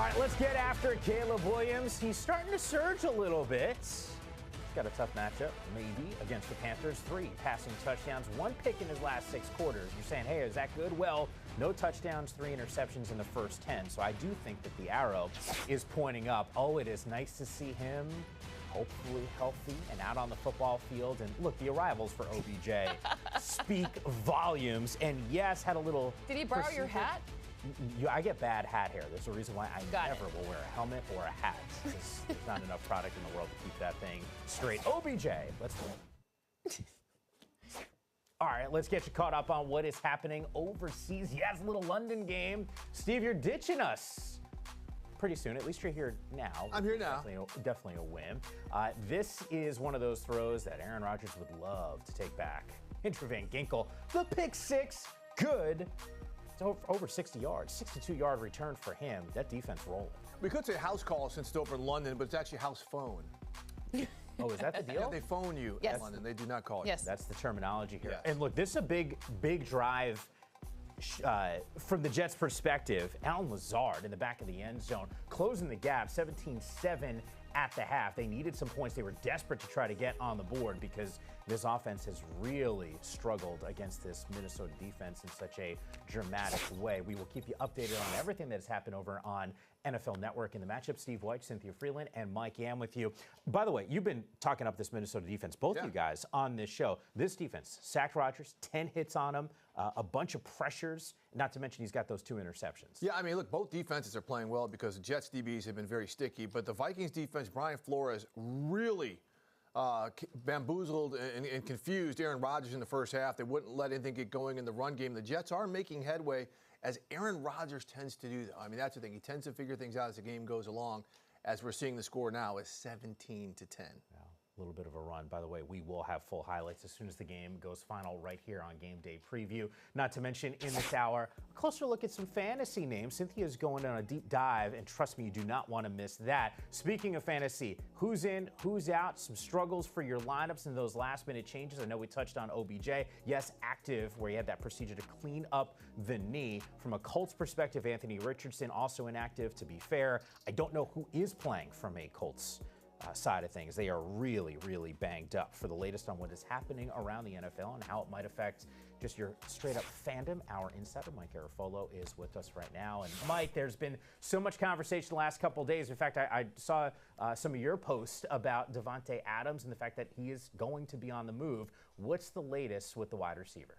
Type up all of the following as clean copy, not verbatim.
right, let's get after Caleb Williams. He's starting to surge a little bit. He's got a tough matchup, maybe, against the Panthers. 3 passing touchdowns, 1 pick in his last 6 quarters. You're saying, hey, is that good? Well, no touchdowns, 3 interceptions in the first 10. So I do think that the arrow is pointing up. Oh, it is nice to see him hopefully healthy and out on the football field. And look, the arrivals for OBJ speak volumes. And yes, had a little... Did he borrow your hat? I get bad hat hair. There's a reason why I never will wear a helmet or a hat. There's not enough product in the world to keep that thing straight. OBJ, let's go. All right, let's get you caught up on what is happening overseas. Yes, a little London game. Steve, you're ditching us pretty soon. At least you're here now. I'm here now. Definitely a win. This is one of those throws that Aaron Rodgers would love to take back. Into Van Ginkel, the pick 6, good. It's over 60 yards, 62-yard return for him. That defense rolling. We could say house call since it's over in London, but it's actually house phone. Oh, is that the deal? Yeah, they phone you in London. They do not call you. Yes. That's the terminology here. Yes. And look, this is a big drive from the Jets' perspective. Allen Lazard in the back of the end zone, closing the gap, 17-7 at the half. They needed some points. They were desperate to try to get on the board because this offense has really struggled against this Minnesota defense in such a dramatic way. We will keep you updated on everything that has happened over on NFL Network in the matchup. Steve White, Cynthia Freeland, and Mike Yam with you. By the way, you've been talking up this Minnesota defense, both of you guys, on this show. This defense sacked Rodgers, 10 hits on him, a bunch of pressures, not to mention he's got those 2 interceptions. Yeah, I mean, look, both defenses are playing well because the Jets DBs have been very sticky, but the Vikings defense, Brian Flores, really bamboozled and confused Aaron Rodgers in the first half. They wouldn't let anything get going in the run game. The Jets are making headway, as Aaron Rodgers tends to do. I mean, that's the thing. He tends to figure things out as the game goes along, as we're seeing the score now is 17-10. Yeah. A little bit of a run. By the way, we will have full highlights as soon as the game goes final right here on Game Day Preview. Not to mention, in this hour, a closer look at some fantasy names. Cynthia's going on a deep dive, and trust me, you do not want to miss that. Speaking of fantasy, who's in, who's out, some struggles for your lineups and those last-minute changes. I know we touched on OBJ. Yes, active, where he had that procedure to clean up the knee. From a Colts perspective, Anthony Richardson also inactive, to be fair. I don't know who is playing from a Colts side of things. They are really, really banged up. For the latest on what is happening around the NFL and how it might affect just your straight-up fandom, our insider, Mike Garafolo, is with us right now. And Mike, there's been so much conversation the last couple of days. In fact, I saw some of your posts about Devante Adams and the fact that he is going to be on the move. What's the latest with the wide receiver?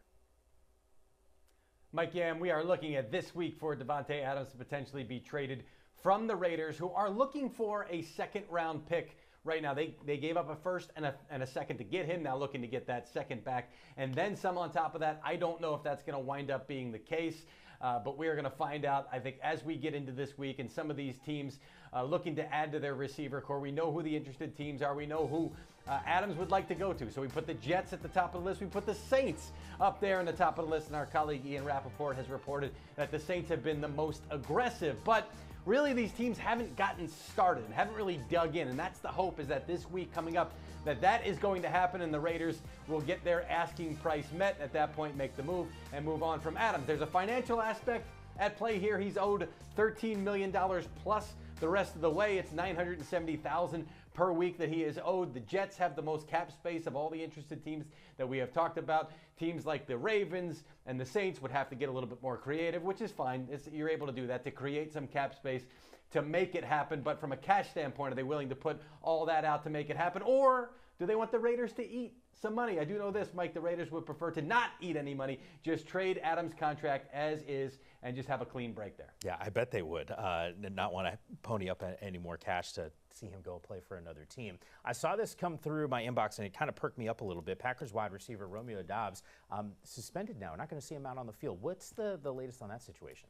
Mike Yam, we are looking at this week for Devante Adams to potentially be traded from the Raiders, who are looking for a second-round pick right now. They gave up a first and a second to get him, now looking to get that second back, and then some on top of that. I don't know if that's going to wind up being the case, but we are going to find out, I think, as we get into this week, and some of these teams looking to add to their receiver core. We know who the interested teams are. We know who Adams would like to go to. So we put the Jets at the top of the list. We put the Saints up there in the top of the list, and our colleague Ian Rappaport has reported that the Saints have been the most aggressive. But really, these teams haven't gotten started, haven't really dug in, and that's the hope, is that this week coming up, that is going to happen, and the Raiders will get their asking price met. At that point, make the move and move on from Adams. There's a financial aspect at play here. He's owed $13 million plus. The rest of the way, it's $970,000 per week that he is owed. The Jets have the most cap space of all the interested teams that we have talked about. Teams like the Ravens and the Saints would have to get a little bit more creative, which is fine. You're able to do that to create some cap space to make it happen. But from a cash standpoint, are they willing to put all that out to make it happen? Or do they want the Raiders to eat some money? I do know this, Mike. The Raiders would prefer to not eat any money, just trade Adams' contract as is and just have a clean break there. Yeah, I bet they would not want to pony up any more cash to see him go play for another team. I saw this come through my inbox, and it kind of perked me up a little bit. Packers wide receiver Romeo Doubs suspended now. We're not going to see him out on the field. What's the latest on that situation?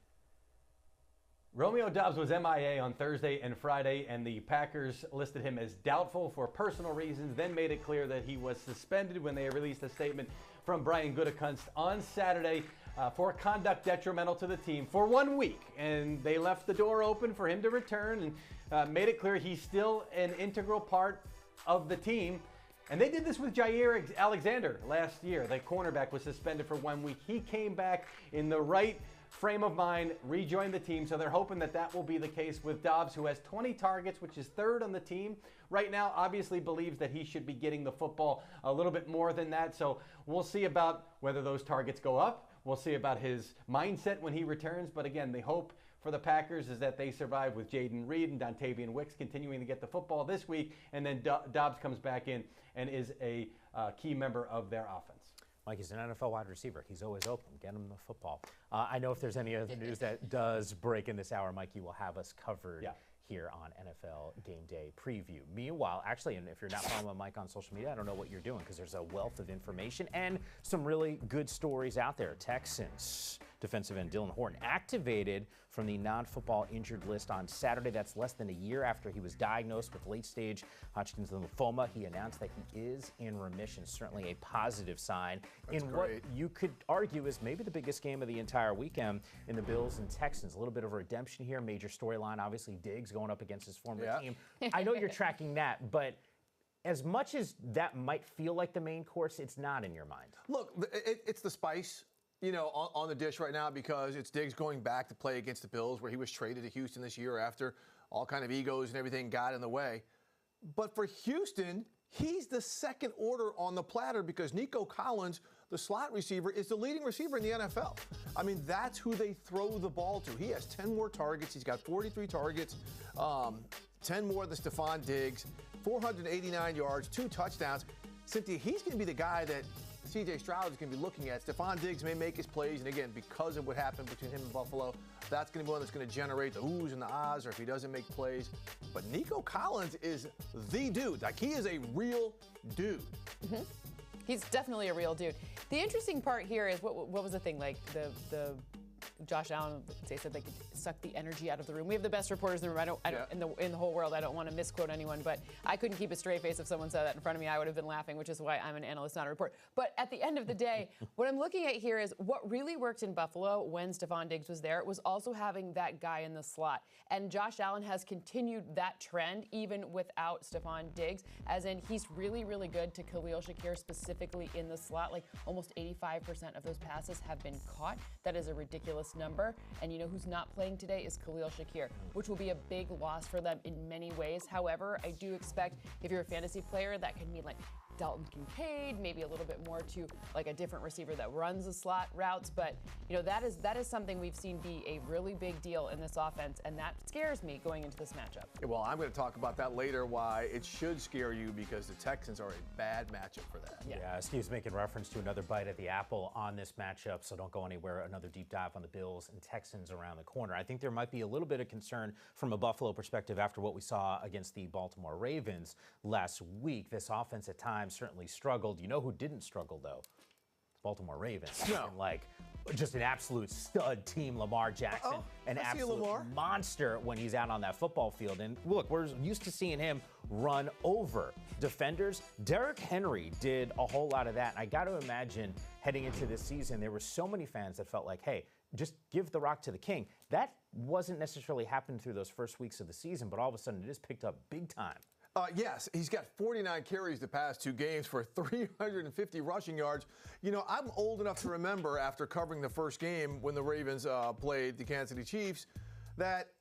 Romeo Doubs was MIA on Thursday and Friday, and the Packers listed him as doubtful for personal reasons, then made it clear that he was suspended when they released a statement from Brian Gutekunst on Saturday for conduct detrimental to the team for 1 week. And they left the door open for him to return and made it clear he's still an integral part of the team. And they did this with Jair Alexander last year. The cornerback was suspended for 1 week. He came back in the right frame of mind, rejoin the team. So they're hoping that that will be the case with Doubs, who has 20 targets, which is third on the team right now. Obviously believes that he should be getting the football a little bit more than that. So we'll see about whether those targets go up. We'll see about his mindset when he returns. But again, the hope for the Packers is that they survive with Jayden Reed and Dontavian Wicks continuing to get the football this week. And then Doubs comes back in and is a key member of their offense. Mike is an NFL wide receiver. He's always open. Get him the football. I know if there's any other news that does break in this hour, Mike, you will have us covered here on NFL Game Day Preview. Meanwhile, actually, and if you're not following Mike on social media, I don't know what you're doing because there's a wealth of information and some really good stories out there. Texans defensive end Dylan Horton activated from the non-football injured list on Saturday. That's less than a year after he was diagnosed with late-stage Hodgkin's lymphoma. He announced that he is in remission, certainly a positive sign. That's in great. What you could argue is maybe the biggest game of the entire weekend in the Bills and Texans. A little bit of a redemption here, major storyline. Obviously, Diggs going up against his former team. I know you're tracking that, but as much as that might feel like the main course, it's not in your mind. Look, it's the spice, on the dish right now because it's Diggs going back to play against the Bills, where he was traded to Houston this year after all kind of egos and everything got in the way. But for Houston, he's the second order on the platter because Nico Collins, the slot receiver, is the leading receiver in the NFL. I mean, that's who they throw the ball to. He has 10 more targets. He's got 43 targets, 10 more than Stephon Diggs, 489 yards, 2 touchdowns. Cynthia, he's going to be the guy that C.J. Stroud is going to be looking at. Stephon Diggs may make his plays, and again, because of what happened between him and Buffalo, that's going to be one that's going to generate the oohs and the ahs, or if he doesn't make plays. But Nico Collins is the dude. Like, he is a real dude. Mm-hmm. He's definitely a real dude. The interesting part here is what was the thing? Like the Josh Allen, they said they could suck the energy out of the room. We have the best reporters in the room. I don't in the whole world. I don't want to misquote anyone, but I couldn't keep a straight face if someone said that in front of me. I would have been laughing, which is why I'm an analyst, not a reporter. But at the end of the day, what I'm looking at here is what really worked in Buffalo when Stephon Diggs was there was also having that guy in the slot. And Josh Allen has continued that trend even without Stephon Diggs, as in he's really, really good to Khalil Shakir specifically in the slot. Like almost 85% of those passes have been caught. That is a ridiculous number. And you know who's not playing today is Khalil Shakir, which will be a big loss for them in many ways. However, I do expect if you're a fantasy player, that could mean like Dalton Kincaid, maybe a little bit more to like a different receiver that runs the slot routes. But you know that is something we've seen be a really big deal in this offense, and that scares me going into this matchup. Well, I'm going to talk about that later, why it should scare you, because the Texans are a bad matchup for that. Yeah, Steve's making reference to another bite at the apple on this matchup, so don't go anywhere. Another deep dive on the Bills and Texans around the corner. I think there might be a little bit of concern from a Buffalo perspective after what we saw against the Baltimore Ravens last week. This offense at times certainly struggled. You know who didn't struggle, though? Baltimore Ravens. No. And like, just an absolute stud team, Lamar Jackson. An absolute monster when he's out on that football field. And look, we're used to seeing him run over defenders. Derrick Henry did a whole lot of that. And I got to imagine heading into this season, there were so many fans that felt like, hey, just give the rock to the king. That wasn't necessarily happening through those first weeks of the season, but all of a sudden it is picked up big time. Yes, he's got 49 carries the past 2 games for 350 rushing yards. You know, I'm old enough to remember after covering the first game when the Ravens played the Kansas City Chiefs that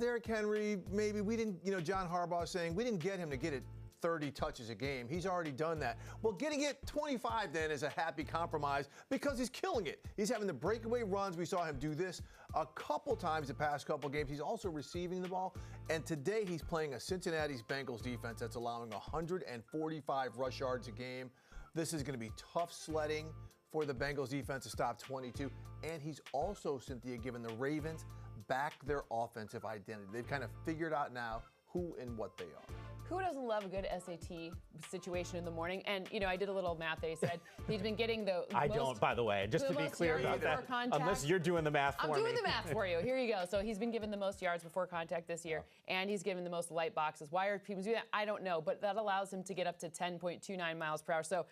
Derrick Henry, maybe we didn't, John Harbaugh saying we didn't get him to get it 30 touches a game. He's already done that. Well, getting it 25 then is a happy compromise because he's killing it. He's having the breakaway runs. We saw him do this a couple times the past couple games. He's also receiving the ball. And today he's playing a Cincinnati's Bengals defense that's allowing 145 rush yards a game. This is going to be tough sledding for the Bengals defense to stop 22. And he's also, Cynthia, given the Ravens back their offensive identity. They've kind of figured out now who and what they are. Who doesn't love a good SAT situation in the morning? And, I did a little math. They said he's been getting the I don't, by the way, just to be clear about that. Unless you're doing the math for me. I'm doing the math for you. Here you go. So he's been given the most yards before contact this year, and he's given the most light boxes. Why are people doing that? I don't know, but that allows him to get up to 10.29 miles per hour. So,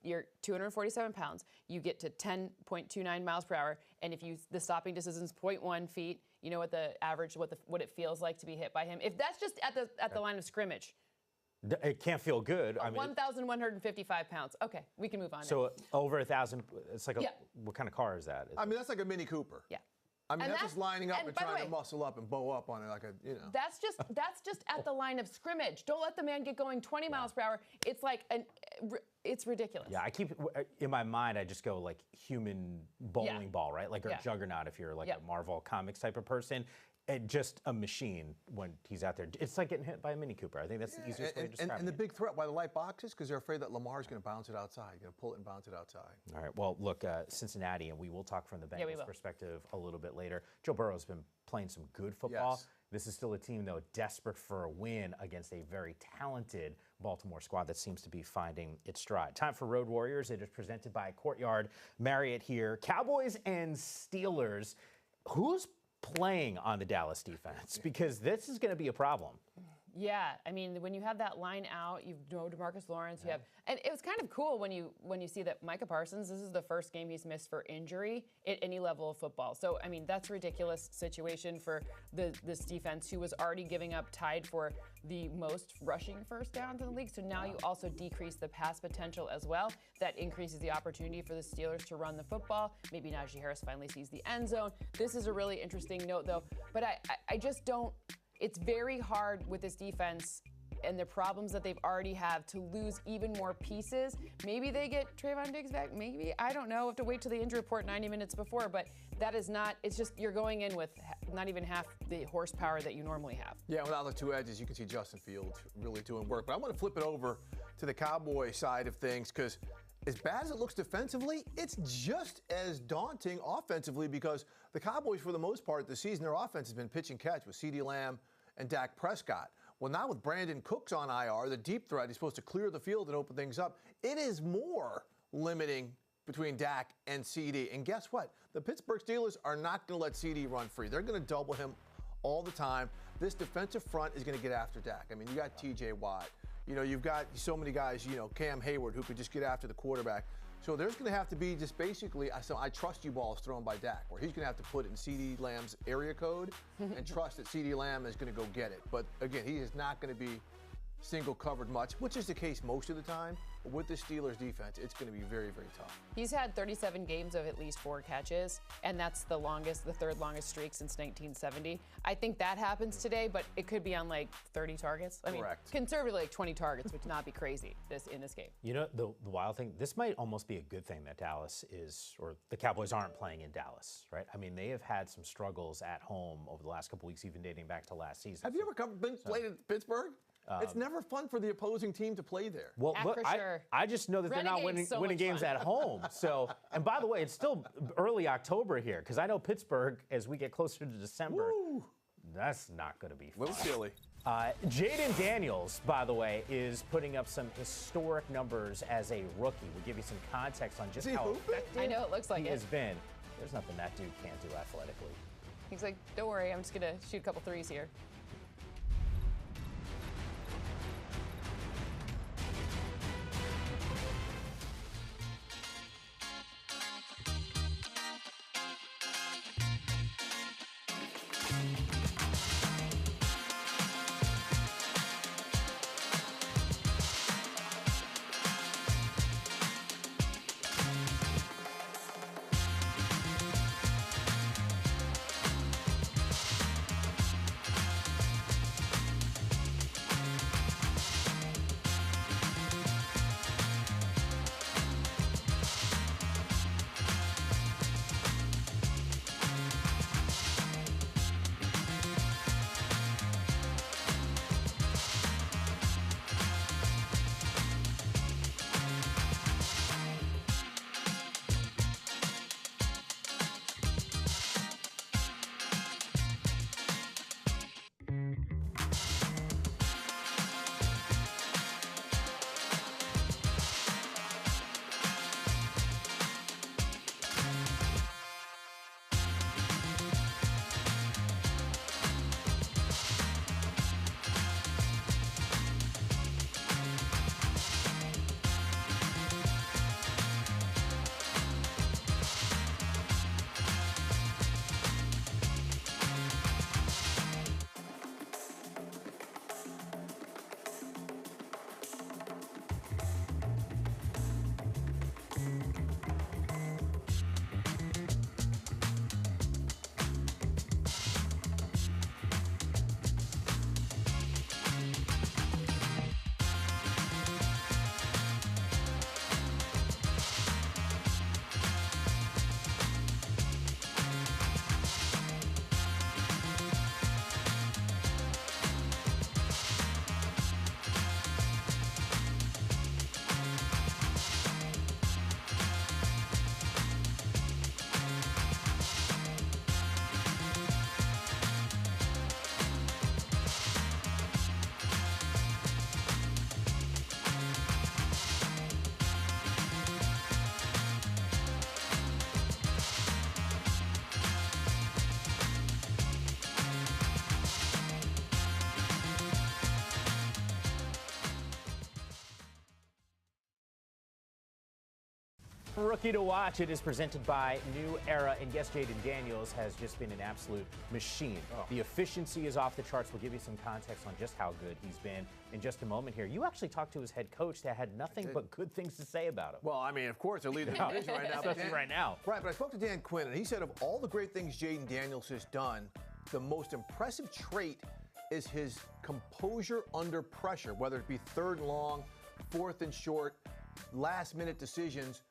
you're 247 pounds. You get to 10.29 miles per hour, and if the stopping distance is 0.1 feet, you know what the average, what it feels like to be hit by him. If that's just at the line of scrimmage, It can't feel good. I mean, 1,155 pounds. Okay, we can move on. so over 1,000. It's like Yeah. what kind of car is that? I mean, that's like a Mini Cooper. Yeah. I mean, And that's just lining up and and by the trying to way, muscle up and bow up on it like a, you know. That's just at the line of scrimmage. Don't let the man get going 20 miles per hour. It's like it's ridiculous. Yeah, I keep in my mind. I just go like human bowling ball, right? Like or Juggernaut if you're like a Marvel Comics type of person. And just a machine when he's out there. It's like getting hit by a Mini Cooper. I think that's the easiest way to describe it. And the big threat, why the light boxes? Because they're afraid that Lamar's going to bounce it outside. Going to pull it and bounce it outside. All right. Well, look, Cincinnati, and we will talk from the Bengals perspective a little bit later. Joe Burrow's been playing some good football. Yes. This is still a team, though, desperate for a win against a very talented Baltimore squad that seems to be finding its stride. Time for Road Warriors. It is presented by Courtyard Marriott here. Cowboys and Steelers. Who's playing on the Dallas defense? Because this is going to be a problem. Yeah, I mean, when you have that line out, you know DeMarcus Lawrence, you have, and it was kind of cool when you see that Micah Parsons, this is the first game he's missed for injury at any level of football. So, I mean, that's a ridiculous situation for this defense who was already giving up tied for the most rushing first downs in the league. So now you also decrease the pass potential as well. That increases the opportunity for the Steelers to run the football. Maybe Najee Harris finally sees the end zone. This is a really interesting note, though. But I just don't. It's very hard with this defense and the problems that they've already have to lose even more pieces. Maybe they get Trayvon Diggs back. Maybe. I don't know. We'll have to wait till the injury report 90 minutes before. But that is not, it's just you're going in with not even half the horsepower that you normally have. Yeah, without the two edges, you can see Justin Fields really doing work. But I want to flip it over to the Cowboy side of things because as bad as it looks defensively, it's just as daunting offensively because the Cowboys, for the most part this season, their offense has been pitch and catch with CeeDee Lamb and Dak Prescott. Well, now with Brandon Cooks on IR, the deep threat, he's supposed to clear the field and open things up. It is more limiting between Dak and CeeDee. And guess what? The Pittsburgh Steelers are not going to let CeeDee run free. They're going to double him all the time. This defensive front is going to get after Dak. I mean, you got TJ Watt. You know, you've got so many guys, you know, Cam Hayward, who could just get after the quarterback. So there's going to have to be just basically some I trust you balls thrown by Dak, where he's going to have to put in CeeDee Lamb's area code and trust that CeeDee Lamb is going to go get it. But again, he is not going to be single covered much, which is the case most of the time. But with the Steelers defense, it's going to be very, very tough. He's had 37 games of at least 4 catches, and that's the third longest streak since 1970. I think that happens today, but it could be on like 30 targets. I mean, conservatively, like 20 targets would not be crazy in this game. You know, the wild thing, this might almost be a good thing that Dallas is, or the Cowboys aren't playing in Dallas, right? I mean, they have had some struggles at home over the last couple weeks, even dating back to last season. Have you ever played in Pittsburgh? It's never fun for the opposing team to play there. Well, look, I just know that they're not winning games at home. So, and by the way, it's still early October here because I know Pittsburgh, as we get closer to December, that's not going to be fun. A little silly. Jayden Daniels, by the way, is putting up some historic numbers as a rookie. We'll give you some context on just how effective I know it looks like he has been. There's nothing that dude can't do athletically. He's like, don't worry, I'm just going to shoot a couple threes here. Rookie to watch. It is presented by New Era. And yes, Jayden Daniels has just been an absolute machine. The efficiency is off the charts. We'll give you some context on just how good he's been in just a moment here. You actually talked to his head coach that had nothing but good things to say about him. Well, I mean, of course, they're leading the division right now. Especially right now. Right, but I spoke to Dan Quinn, and he said of all the great things Jayden Daniels has done, the most impressive trait is his composure under pressure, whether it be third and long, fourth and short, last-minute decisions.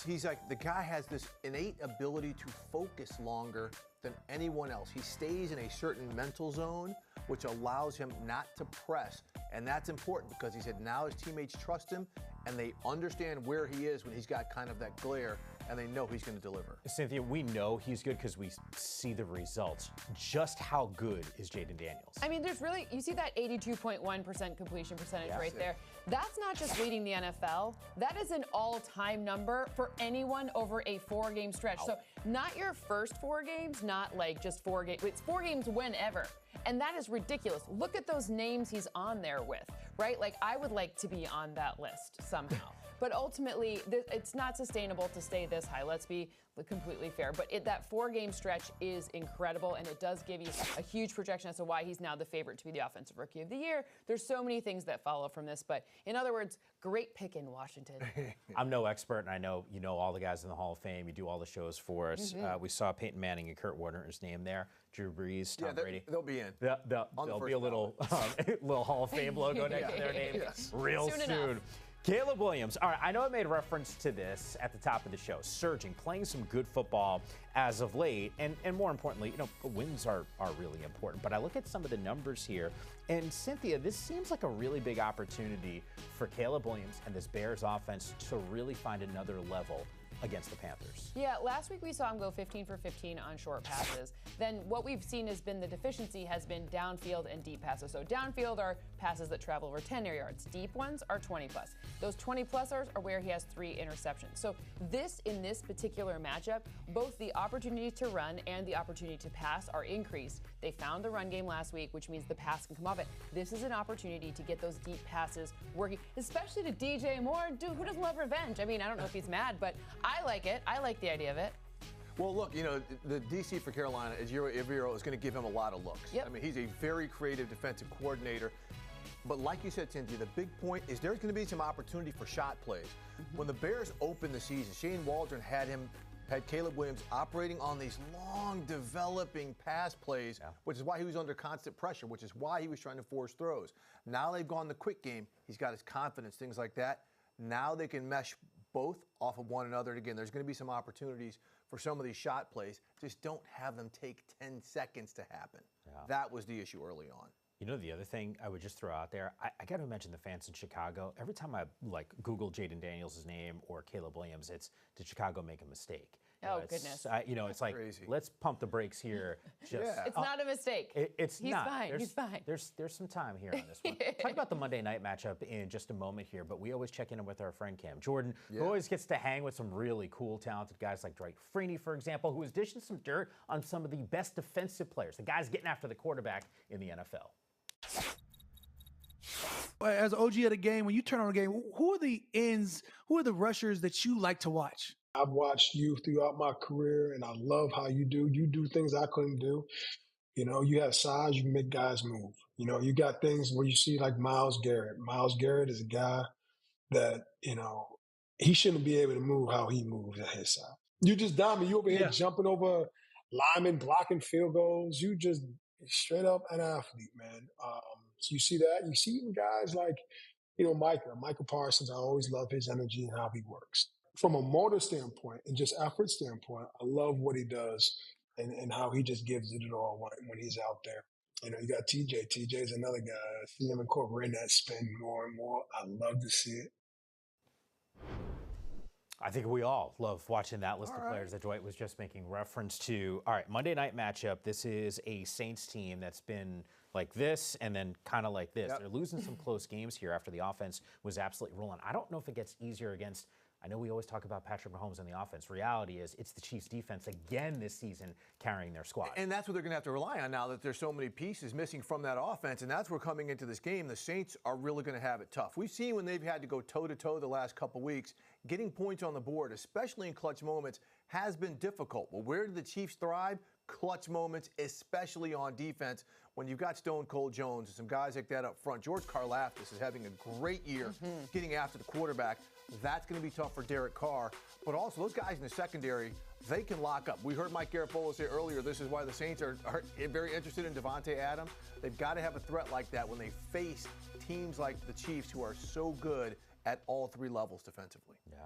He's like, the guy has this innate ability to focus longer than anyone else. He stays in a certain mental zone, which allows him not to press. And that's important because he said now his teammates trust him and they understand where he is when he's got kind of that glare, and they know he's going to deliver. Cynthia, we know he's good because we see the results. Just how good is Jayden Daniels? I mean, there's really, you see that 82.1% completion percentage right there. That's not just leading the NFL. That is an all-time number for anyone over a 4-game stretch. So not your first 4 games, not like just 4 games. It's 4 games whenever. And that is ridiculous. Look at those names he's on there with, right? Like, I would like to be on that list somehow. But ultimately, it's not sustainable to stay this high. Let's be completely fair. But that 4-game stretch is incredible, and it does give you a huge projection as to why he's now the favorite to be the Offensive Rookie of the Year. There's so many things that follow from this. But in other words, great pick in Washington. I'm no expert, and I know you know all the guys in the Hall of Fame. You do all the shows for us. We saw Peyton Manning and Kurt Warner's name there. Drew Brees, Tom Brady. They'll be in. There'll be a little Hall of Fame logo next to their name real soon. Caleb Williams. All right, I know I made reference to this at the top of the show. Surging, playing some good football as of late, and more importantly, you know, wins are really important. But I look at some of the numbers here, and Cynthia, this seems like a really big opportunity for Caleb Williams and this Bears offense to really find another level against the Panthers. Yeah, last week we saw him go 15 for 15 on short passes. Then what we've seen has been the deficiency has been downfield and deep passes. So downfield are passes that travel over 10 yards. Deep ones are 20 plus. Those 20 plus are where he has 3 interceptions. So in this particular matchup, both the opportunity to run and the opportunity to pass are increased. They found the run game last week, which means the pass can come off it. This is an opportunity to get those deep passes working, especially to DJ Moore. Dude, who doesn't love revenge? I mean, I don't know if he's mad, but I like it. I like the idea of it. Well, look, you know, the DC for Carolina, Ejiro Evero, is going to give him a lot of looks. I mean, he's a very creative defensive coordinator. But like you said, Cynthia, the big point is there's going to be some opportunity for shot plays. When the Bears opened the season, Shane Waldron had Caleb Williams operating on these long developing pass plays, which is why he was under constant pressure, which is why he was trying to force throws. Now they've gone the quick game. He's got his confidence, things like that. Now they can mesh both off of one another. And again, there's going to be some opportunities for some of these shot plays. Just don't have them take 10 seconds to happen. That was the issue early on. You know, the other thing I would just throw out there, I got to mention the fans in Chicago. Every time I Google Jayden Daniels' name or Caleb Williams, it's did Chicago make a mistake? Goodness. It's like, let's pump the brakes here. It's not a mistake. He's not. Fine. He's fine. There's some time here on this one. Talk about the Monday night matchup in just a moment here, but we always check in with our friend Cam Jordan, who always gets to hang with some really cool, talented guys like Drake Freeney, for example, who is dishing some dirt on some of the best defensive players, the guys getting after the quarterback in the NFL. As an OG of the game, when you turn on the game, who are the ends, who are the rushers that you like to watch? I've watched you throughout my career, and I love how you do. You do things I couldn't do. You know, you have size, you make guys move. You know, you got things where you see like Myles Garrett. Myles Garrett is a guy that, you know, he shouldn't be able to move how he moves at his size. You just dominate. You over here jumping over linemen, blocking field goals. You just straight up an athlete, man. So you see that. You see even guys like, you know, Micah Parsons. I always love his energy and how he works. From a motor standpoint and just effort standpoint, I love what he does and how he just gives it all when he's out there. You know, you got TJ. TJ is another guy. I see him incorporating that spin more and more. I love to see it. I think we all love watching that list of players that Dwight was just making reference to. All right, Monday night matchup. This is a Saints team that's been like this and then kind of like this. They're losing some close games here after the offense was absolutely rolling. I don't know if it gets easier against I know we always talk about Patrick Mahomes and the offense. Reality is it's the Chiefs defense again this season carrying their squad. And that's what they're going to have to rely on now that there's so many pieces missing from that offense. And that's where coming into this game, the Saints are really going to have it tough. We've seen when they've had to go toe-to-toe the last couple weeks, getting points on the board, especially in clutch moments, has been difficult. Well, where do the Chiefs thrive? Clutch moments, especially on defense, when you've got Stone Cold Jones and some guys like that up front. George Karlaftis is having a great year getting after the quarterback. That's going to be tough for Derek Carr. But also, those guys in the secondary, they can lock up. We heard Mike Garafolo say earlier, this is why the Saints are very interested in Devante Adams. They've got to have a threat like that when they face teams like the Chiefs, who are so good at all three levels defensively. Yeah.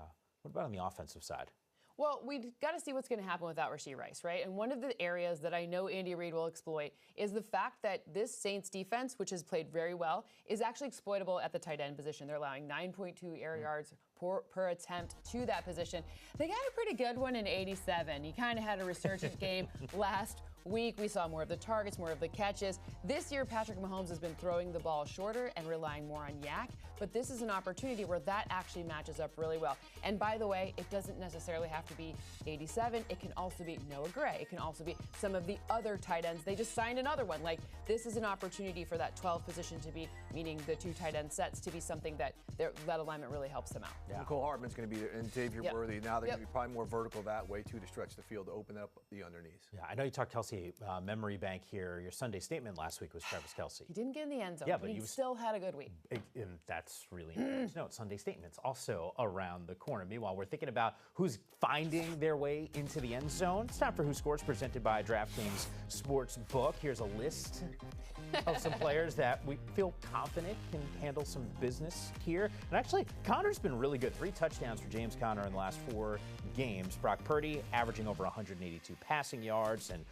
What about on the offensive side? Well, we got to see what's going to happen without Rashee Rice, right? And one of the areas that I know Andy Reid will exploit is the fact that this Saints defense, which has played very well, is actually exploitable at the tight end position. They're allowing 9.2 air yards per attempt to that position. They got a pretty good one in 87. He kind of had a resurgent game last week. We saw more of the targets, more of the catches. This year, Patrick Mahomes has been throwing the ball shorter and relying more on yak, but this is an opportunity where that actually matches up really well. And by the way, it doesn't necessarily have to be 87. It can also be Noah Gray. It can also be some of the other tight ends. They just signed another one. Like, this is an opportunity for that 12 position to be, meaning the two tight end sets, to be something that that alignment really helps them out. Yeah. Nicole Hartman's going to be there, and Xavier Worthy. Now they're going to be probably more vertical that way, too, to stretch the field, to open up the underneath. Yeah, I know you talked Kelsey memory bank here. Your Sunday statement last week was Travis Kelsey. He didn't get in the end zone, but he still had a good week. And that's really important to note. Sunday statements also around the corner. Meanwhile, we're thinking about who's finding their way into the end zone. It's time for Who Scores, presented by DraftKings Sportsbook. Here's a list of some players that we feel confident can handle some business here. And actually, Connor's been really good. 3 touchdowns for James Conner in the last 4 games. Brock Purdy averaging over 182 passing yards, and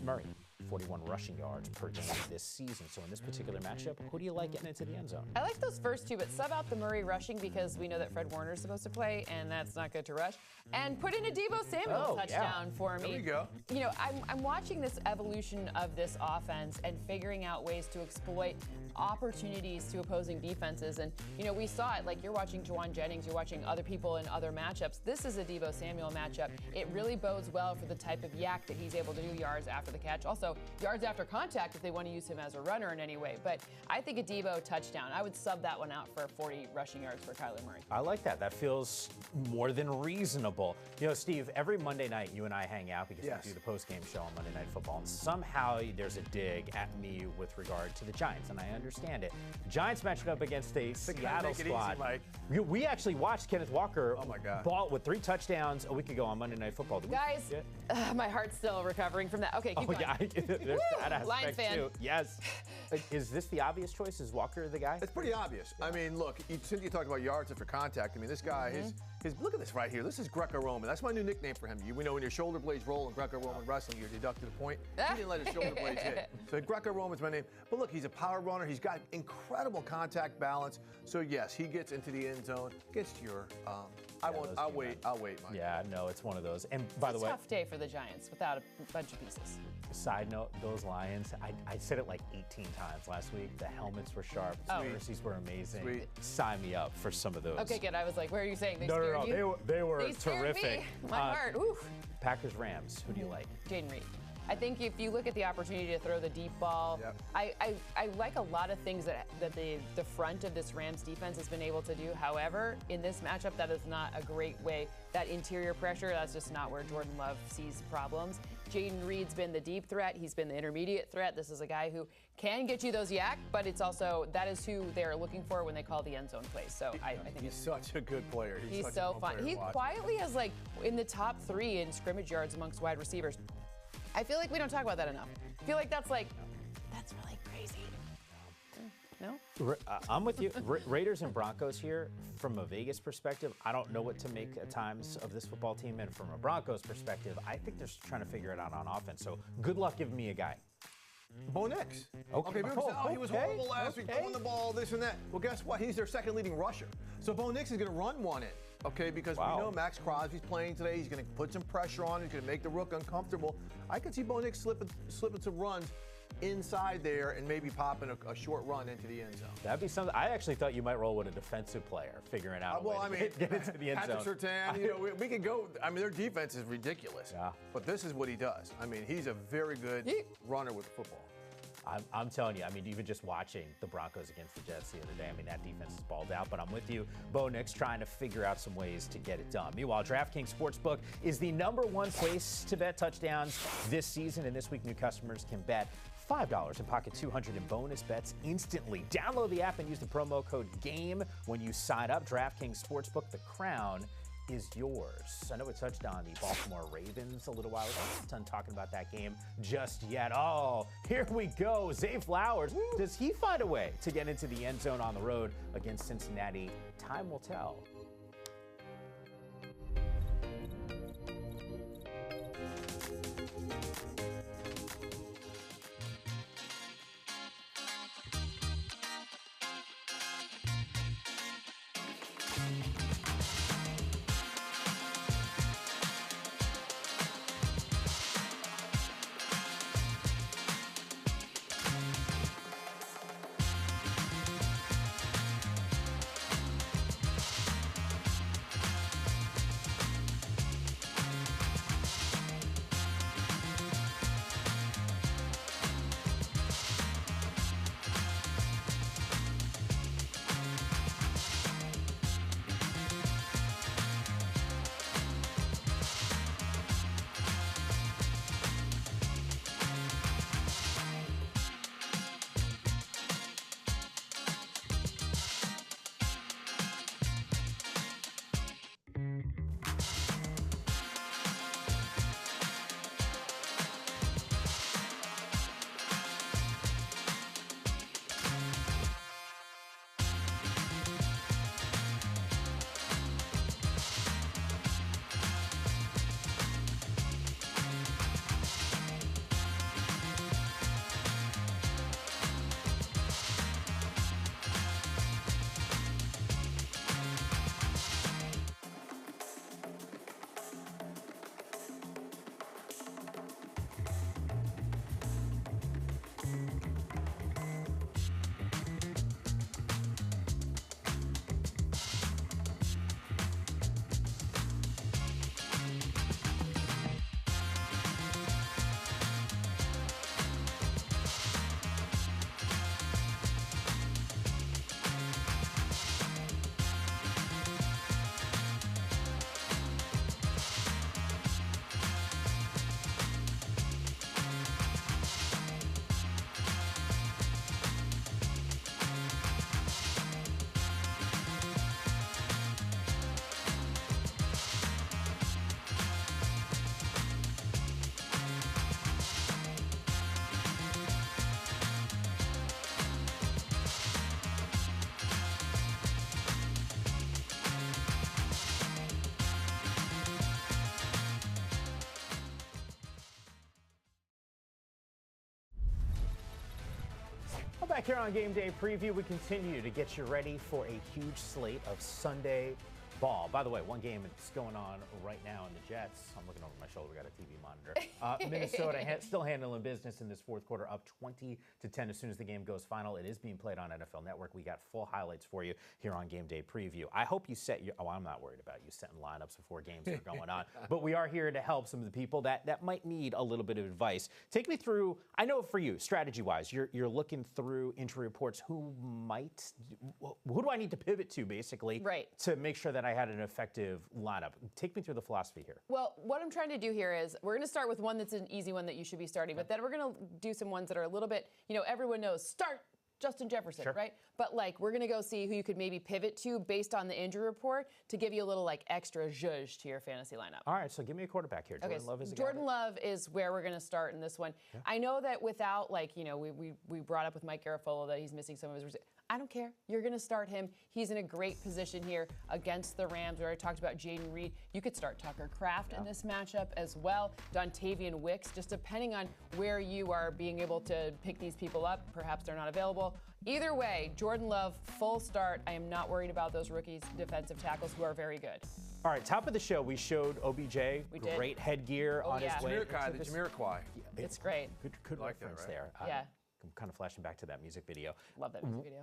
Murray 41 rushing yards per game this season. So in this particular matchup, who do you like getting into the end zone? I like those first 2, but sub out the Murray rushing because we know that Fred Warner's supposed to play, and that's not good to rush. And put in a Deebo Samuel touchdown for me. There you go. You know, I'm watching this evolution of this offense and figuring out ways to exploit opportunities to opposing defenses. And, you know, we saw it. Like, you're watching Juwan Jennings, you're watching other people in other matchups. This is a Deebo Samuel matchup. It really bodes well for the type of yak that he's able to do yards after the catch. Also, yards after contact if they want to use him as a runner in any way. But I think a Deebo touchdown, I would sub that one out for 40 rushing yards for Kyler Murray. I like that. That feels more than reasonable. You know, Steve, every Monday night you and I hang out because we do the post-game show on Monday Night Football, and somehow there's a dig at me with regard to the Giants, and I understand it. Giants matching up against a Seattle squad. Easy, we actually watched Kenneth Walker ball with 3 touchdowns a week ago on Monday Night Football. Guys, my heart's still recovering from that. Okay, keep going. Yeah, there's that aspect Lions fan. too. Yes. Is this the obvious choice? Is Walker the guy? It's pretty obvious. I mean, look, Cynthia talked about yards after contact. I mean, this guy, his look at this right here. This is Greco-Roman. That's my new nickname for him. We know when your shoulder blades roll in Greco-Roman wrestling, you're deducted a point. He didn't let his shoulder blades hit. So Greco-Roman's my name. But look, he's a power runner. He's got incredible contact balance. So yes, he gets into the end zone, gets to your. I'll wait, Mike. Yeah, no, it's one of those. And by the way, tough day for the Giants without a bunch of pieces. Side note, those Lions, I said it like 18 times last week. The helmets were sharp. The jerseys were amazing. Sweet. Sign me up for some of those. Okay, good. I was like, where are you saying? They scared you? They were They scared terrific. me. My heart. Oof. Packers, Rams. Who do you like? Jayden Reed. I think if you look at the opportunity to throw the deep ball, I like a lot of things that the front of this Rams defense has been able to do. However, in this matchup, that is not a great way. That interior pressure, that's just not where Jordan Love sees problems. Jayden Reed's been the deep threat. He's been the intermediate threat. This is a guy who can get you those yak, but it's also, that is who they're looking for when they call the end zone plays. So I think he's such a good player. He's so fun. He quietly has, like, in the top 3 in scrimmage yards amongst wide receivers. I feel like we don't talk about that enough. I feel like that's really crazy. No? I'm with you. Raiders and Broncos here. From a Vegas perspective, I don't know what to make at times of this football team. And from a Broncos perspective, I think they're trying to figure it out on offense. So good luck giving me a guy. Bo Nix. Okay. He was horrible last week, throwing the ball, this and that. Well, guess what? He's their second leading rusher. So Bo Nix is going to run one in. Okay, because we know Max Crosby's playing today. He's going to put some pressure on. He's going to make the Rook uncomfortable. I could see Bo Nix slipping some runs. inside there and maybe popping a short run into the end zone. That'd be something. I actually thought you might roll with a defensive player, figuring out a way to get into the end Patrick zone. Surtain, we could go. I mean, their defense is ridiculous. Yeah. But this is what he does. I mean, he's a very good runner with the football. I'm telling you, I mean, even just watching the Broncos against the Jets the other day, I mean, that defense is balled out. But I'm with you, Bo Nix, trying to figure out some ways to get it done. Meanwhile, DraftKings Sportsbook is the #1 place to bet touchdowns this season. And this week, new customers can bet $5 and pocket $200 in bonus bets instantly. Download the app and use the promo code GAME when you sign up. DraftKings Sportsbook, the crown is yours. I know we touched on the Baltimore Ravens a little while ago. I'm not done talking about that game just yet. Oh, here we go. Zay Flowers. Does he find a way to get into the end zone on the road against Cincinnati? Time will tell. Well, back here on Game Day Preview, we continue to get you ready for a huge slate of Sunday ball. By the way, one game that's going on right now in the Jets. I'm looking over my shoulder. We got a TV monitor. Minnesota still handling business in this fourth quarter, up 20-10 as soon as the game goes final. It is being played on NFL Network. We got full highlights for you here on Game Day Preview. I hope you set your. Oh, I'm not worried about you setting lineups before games are going on. But we are here to help some of the people that might need a little bit of advice. Take me through. I know for you, strategy-wise, you're looking through injury reports. Who do I need to pivot to, basically, right, to make sure that I had an effective lineup? Take me through the philosophy here. Well, what I'm trying to do here is we're going to start with one that's an easy one that you should be starting, but then we're going to do some ones that are a little bit, everyone knows, start Justin Jefferson, sure, right? But we're going to go see who you could maybe pivot to based on the injury report to give you a little extra zhuzh to your fantasy lineup. All right, so give me a quarterback here. Jordan Love is a Jordan Love is where we're going to start in this one. Yeah. I know that without, we brought up with Mike Garafolo that he's missing some of his. I don't care. You're going to start him. He's in a great position here against the Rams. We already talked about Jayden Reed. You could start Tucker Kraft in this matchup as well. Dontavian Wicks, just depending on where you are being able to pick these people up. Perhaps they're not available. Either way, Jordan Love, full start. I am not worried about those rookies defensive tackles who are very good. All right, top of the show, we showed OBJ. We did. Great headgear on yeah. his way. Jamiroquai, the Jamiroquai. It's great. Good like that, reference right? there. Yeah. I'm kind of flashing back to that music video. Love that music video.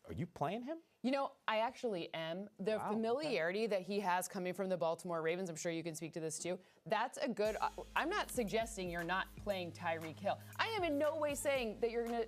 Are you playing him? You know, I actually am. The familiarity that he has coming from the Baltimore Ravens, I'm sure you can speak to this too, that's a good, I'm not suggesting you're not playing Tyreek Hill. I am in no way saying that you're going to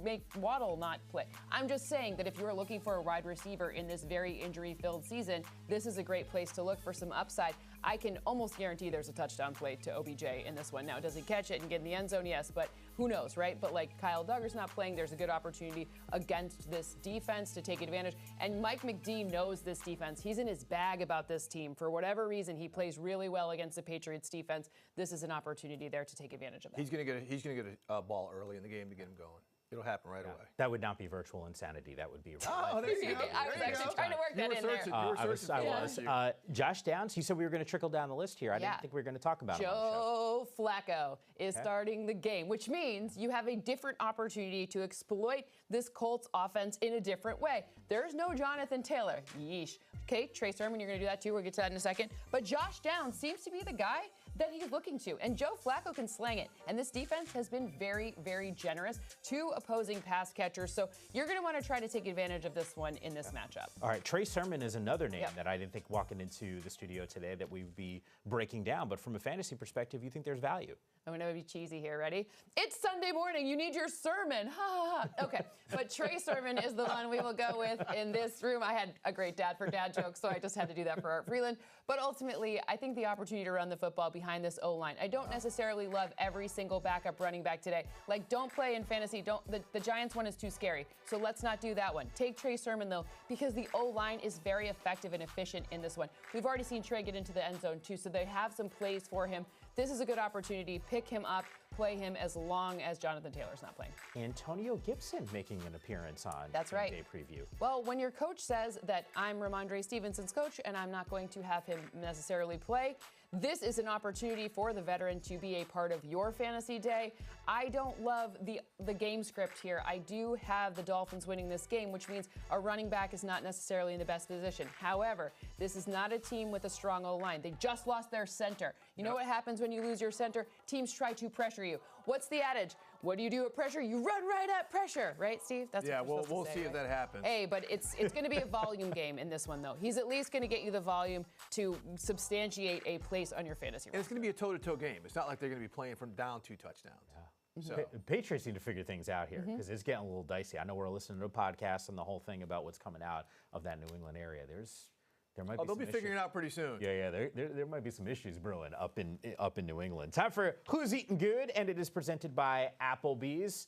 make Waddle not play. I'm just saying that if you're looking for a wide receiver in this very injury-filled season, this is a great place to look for some upside. I can almost guarantee there's a touchdown play to OBJ in this one. Now, does he catch it and get in the end zone? Yes, but who knows, right? But like Kyle Duggar's not playing, there's a good opportunity against this defense to take advantage. And Mike McDee knows this defense. He's in his bag about this team. For whatever reason, he plays really well against the Patriots defense. This is an opportunity there to take advantage of that. He's going to get a ball early in the game to get him going. It'll happen right away. That would not be virtual insanity. That would be real Oh, there you go. I was actually trying to work that in there. I was. Josh Downs, you said we were going to trickle down the list here. I didn't think we were going to talk about him on the show. Joe Flacco is starting the game, which means you have a different opportunity to exploit this Colts offense in a different way. There's no Jonathan Taylor. Yeesh. Okay, Trey Sermon, you're going to do that too. We'll get to that in a second. But Josh Downs seems to be the guy that he's looking to. And Joe Flacco can slang it. And this defense has been very, very generous to opposing pass catchers. So you're going to want to try to take advantage of this one in this matchup. All right, Trey Sermon is another name that I didn't think walking into the studio today that we'd be breaking down. But from a fantasy perspective, you think there's value? I'm going to be cheesy here. Ready? It's Sunday morning. You need your sermon. Ha ha ha. Okay. But Trey Sermon is the one we will go with in this room. I had a great dad for dad jokes, so I just had to do that for Art Freeland. But ultimately, I think the opportunity to run the football behind this O-line. I don't necessarily love every single backup running back today. Like, don't play in fantasy. The Giants one is too scary. So let's not do that one. Take Trey Sermon, though, because the O-line is very effective and efficient in this one. We've already seen Trey get into the end zone, too, so they have some plays for him. This is a good opportunity. Pick him up, play him as long as Jonathan Taylor's not playing. Antonio Gibson making an appearance on That's right. Day Preview. Well, when your coach says that I'm Ramondre Stevenson's coach and I'm not going to have him necessarily play, this is an opportunity for the veteran to be a part of your fantasy day. I don't love the game script here. I do have the Dolphins winning this game, which means a running back is not necessarily in the best position. However, this is not a team with a strong O-line. They just lost their center. You know what happens when you lose your center? Teams try to pressure you. What's the adage? What do you do at pressure? You run right at pressure, right, Steve? That's yeah, what we'll say, see right? if that happens. Hey, but it's going to be a volume game in this one, though. He's at least going to get you the volume to substantiate a place on your fantasy roster. And it's going to be a toe-to-toe game. It's not like they're going to be playing from down 2 touchdowns. So. Patriots need to figure things out here because it's getting a little dicey. I know we're listening to a podcast and the whole thing about what's coming out of that New England area. There might be they'll some be figuring it out pretty soon. Yeah. There might be some issues brewing up in New England. Time for Who's Eating Good, and it is presented by Applebee's.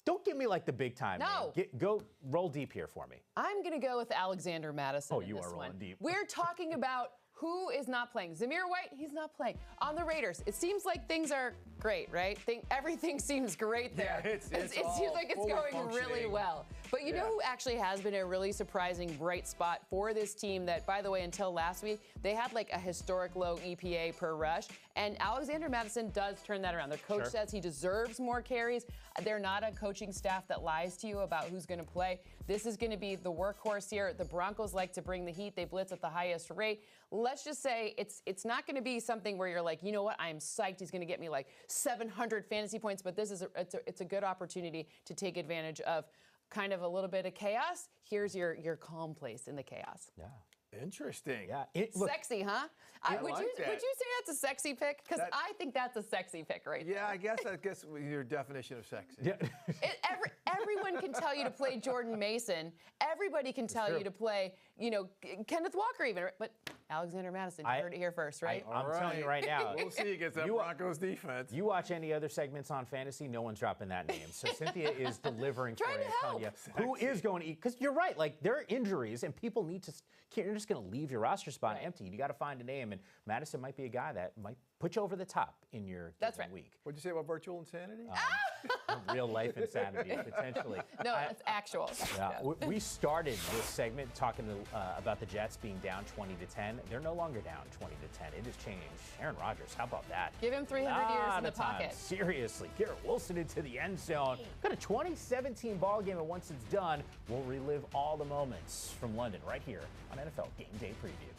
Don't give me like the big time. No. Go roll deep here for me. I'm going to go with Alexander Madison. Oh, you in this are rolling one. deep. We're talking about who is not playing. Zamir White, he's not playing. On the Raiders, it seems like things are great, right? Everything seems great there. Yeah, it seems like it's going really well. But you know who actually has been a really surprising bright spot for this team that, by the way, until last week, they had like a historic low EPA per rush. And Alexander Madison does turn that around. The coach says he deserves more carries. They're not a coaching staff that lies to you about who's going to play. This is going to be the workhorse here. The Broncos like to bring the heat. They blitz at the highest rate. Let's just say it's not going to be something where you're like, you know what, I'm psyched. He's going to get me like 700 fantasy points. But this is it's a good opportunity to take advantage of kind of a little bit of chaos. Here's your calm place in the chaos. Yeah. Interesting. Yeah. Sexy, huh? Would you say that's a sexy pick? Because I think that's a sexy pick right there. Yeah, I guess your definition of sexy. Yeah. Everyone can tell you to play Jordan Mason. Everybody can tell you to play, Kenneth Walker even. But Alexander Madison, you heard it here first, right? I'm telling you right now. We'll see against that Broncos defense. You watch any other segments on fantasy, no one's dropping that name. So Cynthia is delivering for Trying you. to Telling help. you who is going to eat. Because you're right. Like, there are injuries, and people need to. You're just going to leave your roster spot empty. You got to find a name, and Madison might be a guy that might put you over the top in your given week. What'd you say about virtual insanity? Real life insanity, potentially. No, it's actual. Yeah. We started this segment talking about the Jets being down 20-10. They're no longer down 20-10. It has changed. Aaron Rodgers, how about that? Give him 300 years in the pocket. Seriously, Garrett Wilson into the end zone. Got a 2017 ball game, and once it's done, we'll relive all the moments from London right here on NFL Game Day Preview.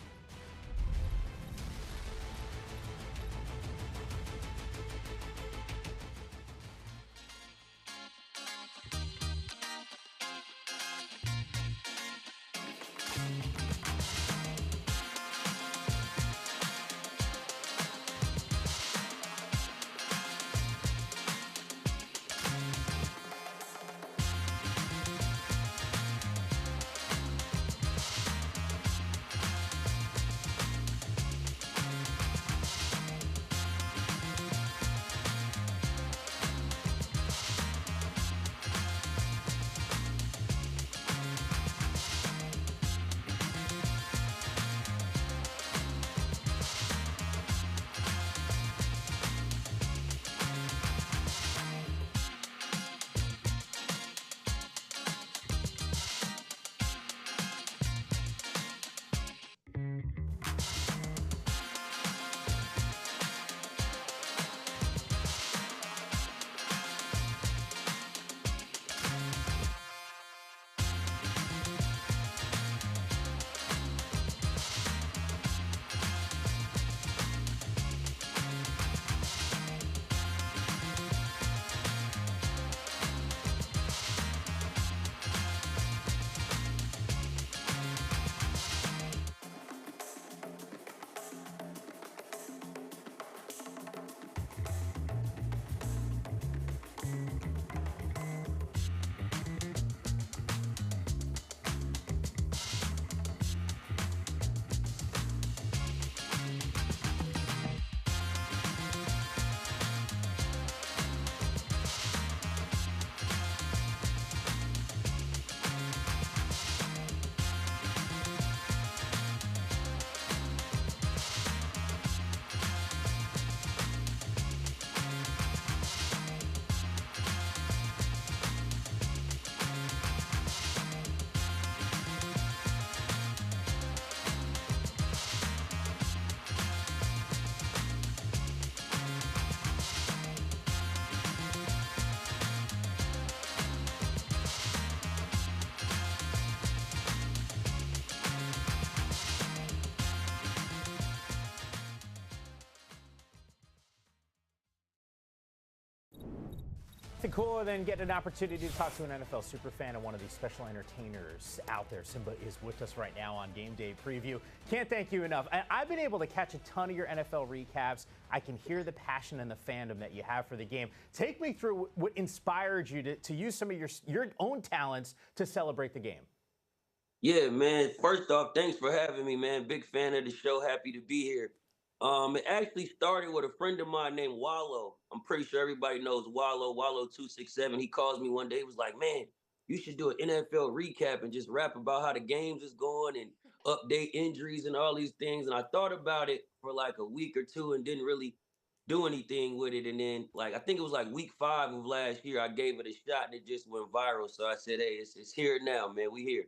Nothing cooler than getting an opportunity to talk to an NFL superfan and one of the special entertainers out there. Simba is with us right now on Game Day Preview. Can't thank you enough. I've been able to catch a ton of your NFL recaps. I can hear the passion and the fandom that you have for the game. Take me through what inspired you to use some of your own talents to celebrate the game. Yeah, man. First off, thanks for having me, man. Big fan of the show. Happy to be here. It actually started with a friend of mine named Wallow. I'm pretty sure everybody knows Wallow, Wallow267. He calls me one day. He was like, man, you should do an NFL recap and just rap about how the games is going and update injuries and all these things. And I thought about it for like a week or two and didn't really do anything with it. And then, like, I think it was like week 5 of last year, I gave it a shot and it just went viral. So I said, hey, it's here now, man. We here.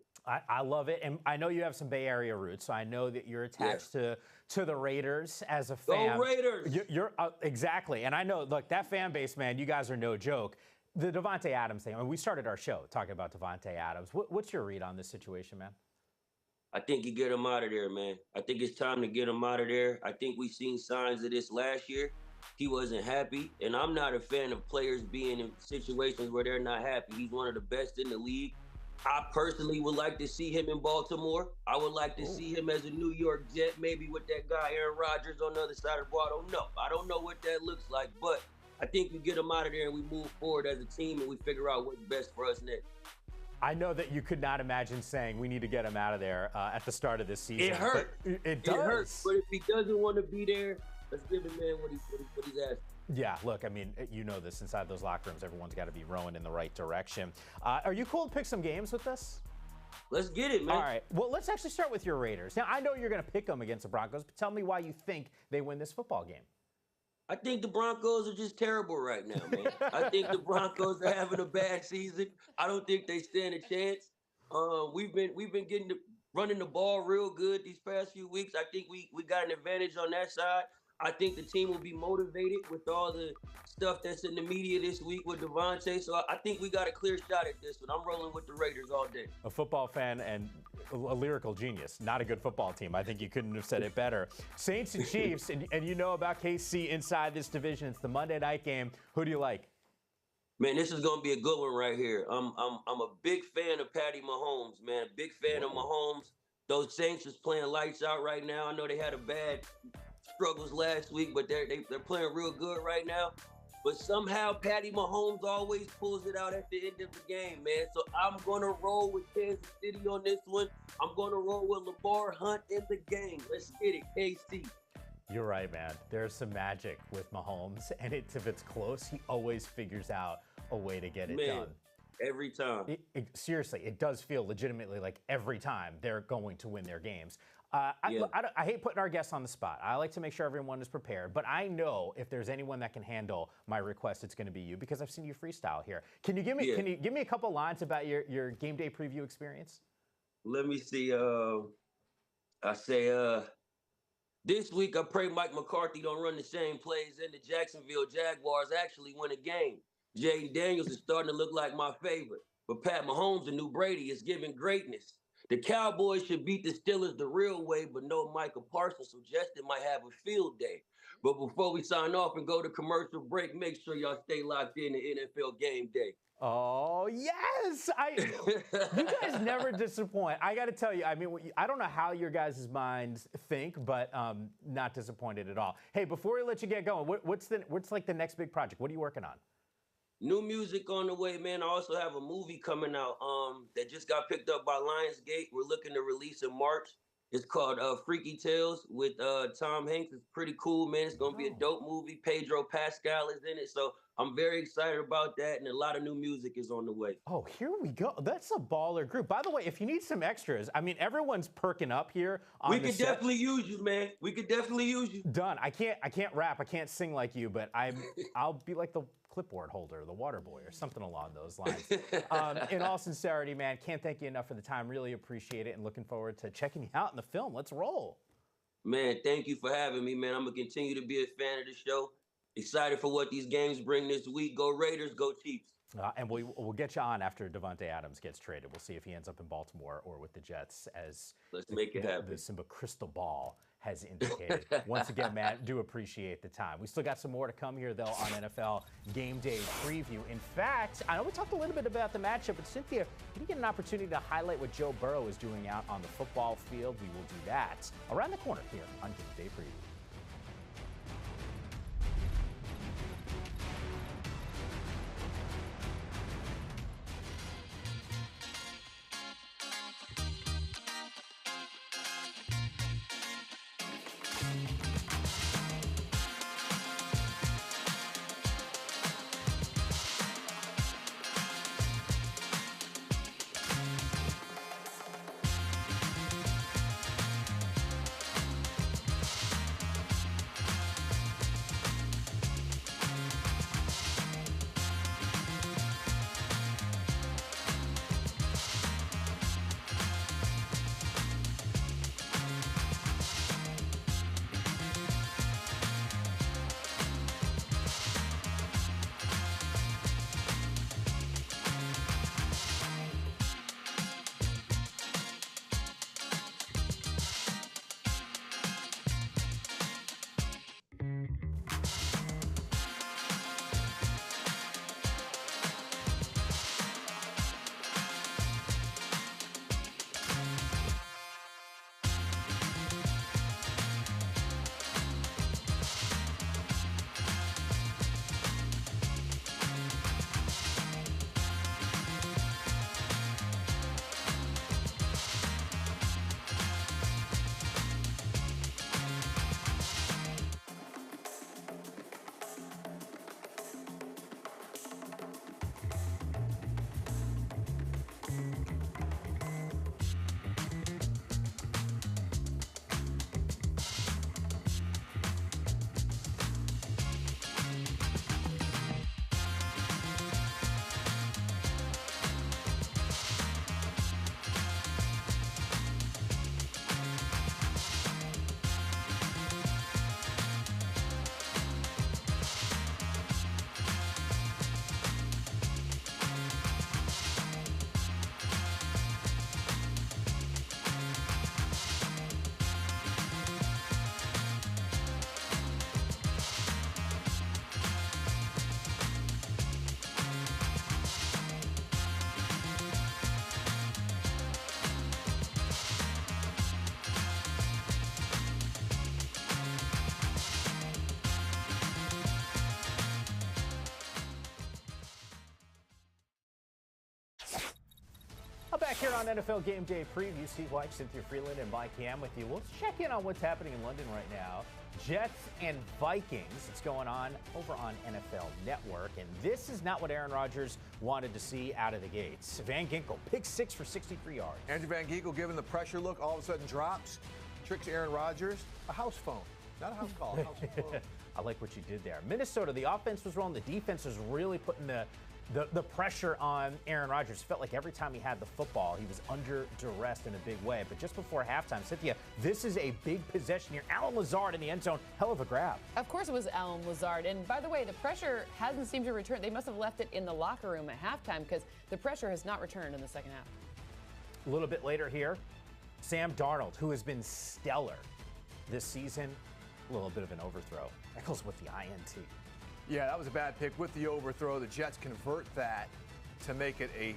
I love it. And I know you have some Bay Area roots, so I know that you're attached to the Raiders as a fan. Go Raiders! You're exactly. And I know, look, that fan base, man, you guys are no joke. The Devante Adams thing, I mean, we started our show talking about Devante Adams. What's your read on this situation, man? I think you get him out of there, man. I think it's time to get him out of there. I think we've seen signs of this last year. He wasn't happy, and I'm not a fan of players being in situations where they're not happy. He's one of the best in the league. I personally would like to see him in Baltimore. I would like to see him as a New York Jet, maybe with that guy Aaron Rodgers on the other side of the ball. I don't know what that looks like, but I think we get him out of there and we move forward as a team and we figure out what's best for us next. I know that you could not imagine saying we need to get him out of there at the start of this season. It hurts. It does. It hurts. But if he doesn't want to be there, let's give the man what he's asking. Yeah, look, I mean, you know this. Inside those locker rooms, everyone's got to be rowing in the right direction. Are you cool to pick some games with us? Let's get it, man. All right. Well, let's actually start with your Raiders. Now, I know you're going to pick them against the Broncos, but tell me why you think they win this football game. I think the Broncos are just terrible right now, man. I think the Broncos are having a bad season. I don't think they stand a chance. We've been running the ball real good these past few weeks. I think we got an advantage on that side. I think the team will be motivated with all the stuff that's in the media this week with Devante. So I think we got a clear shot at this one. I'm rolling with the Raiders all day. A football fan and a lyrical genius. Not a good football team. I think you couldn't have said it better. Saints and Chiefs, and you know about KC inside this division. It's the Monday night game. Who do you like? Man, this is going to be a good one right here. I'm a big fan of Patty Mahomes, man. Big fan of Mahomes. Those Saints is playing lights out right now. I know they had a bad struggles last week, but they're playing real good right now. But somehow Patty Mahomes always pulls it out at the end of the game, man. So I'm going to roll with Kansas City on this one. I'm going to roll with Lamar Hunt in the game. Let's get it, KC. You're right, man. There's some magic with Mahomes, and if it's close, he always figures out a way to get it done. Every time. Seriously, it does feel legitimately like every time they're going to win their games. I hate putting our guests on the spot. I like to make sure everyone is prepared, but I know if there's anyone that can handle my request, it's going to be you because I've seen you freestyle here. Can you give me a couple lines about your game day preview experience? Let me see. I say, this week I pray Mike McCarthy don't run the same plays and the Jacksonville Jaguars actually win a game. Jayden Daniels is starting to look like my favorite, but Pat Mahomes, the new Brady, is giving greatness. The Cowboys should beat the Steelers the real way, but no Micah Parsons, so Justin might have a field day. But before we sign off and go to commercial break, make sure y'all stay locked in to NFL Game Day. Oh, yes! You guys never disappoint. I got to tell you, I mean, I don't know how your guys' minds think, but not disappointed at all. Hey, before we let you get going, what's like the next big project? What are you working on? New music on the way, man. I also have a movie coming out that just got picked up by Lionsgate. We're looking to release in March. It's called Freaky Tales with Tom Hanks. It's pretty cool, man. It's going to be a dope movie. Pedro Pascal is in it. So I'm very excited about that, and a lot of new music is on the way. Oh, here we go. That's a baller group. By the way, if you need some extras, I mean, everyone's perking up here on We could definitely use you, man. We could definitely use you. Done. I can't rap. I can't sing like you, but I'll be like the clipboard holder, the water boy, or something along those lines. In all sincerity, man, can't thank you enough for the time. Really appreciate it, and looking forward to checking you out in the film. Let's roll. Man, thank you for having me, man. I'm going to continue to be a fan of the show. Excited for what these games bring this week. Go Raiders, go Chiefs. And we'll get you on after Devante Adams gets traded. We'll see if he ends up in Baltimore or with the Jets, as Let's make it happen. The Simba crystal ball has indicated. Once again, Matt, do appreciate the time. We still got some more to come here, though, on NFL Game Day Preview. In fact, I know we talked a little bit about the matchup, but Cynthia, can you get an opportunity to highlight what Joe Burrow is doing out on the football field? We will do that around the corner here on Game Day Preview. Back here on NFL Game Day Preview, Steve White, Cynthia Freeland, and Mike Ham with you. We'll check in on what's happening in London right now. Jets and Vikings. It's going on over on NFL Network, and this is not what Aaron Rodgers wanted to see out of the gates. Van Ginkel, pick 6 for 63 yards. Andrew Van Ginkel giving the pressure look, all of a sudden drops, tricks Aaron Rodgers. A house phone, not a house call, a house phone. I like what you did there. Minnesota, the offense was rolling. The defense was really putting the pressure on Aaron Rodgers. Felt like every time he had the football, he was under duress in a big way. But just before halftime, Cynthia, this is a big possession here. Allen Lazard in the end zone. Hell of a grab. Of course it was Allen Lazard. And by the way, the pressure hasn't seemed to return. They must have left it in the locker room at halftime because the pressure has not returned in the second half. A little bit later here, Sam Darnold, who has been stellar this season, a little bit of an overthrow. That goes with the INT. Yeah, that was a bad pick with the overthrow. The Jets convert that to make it a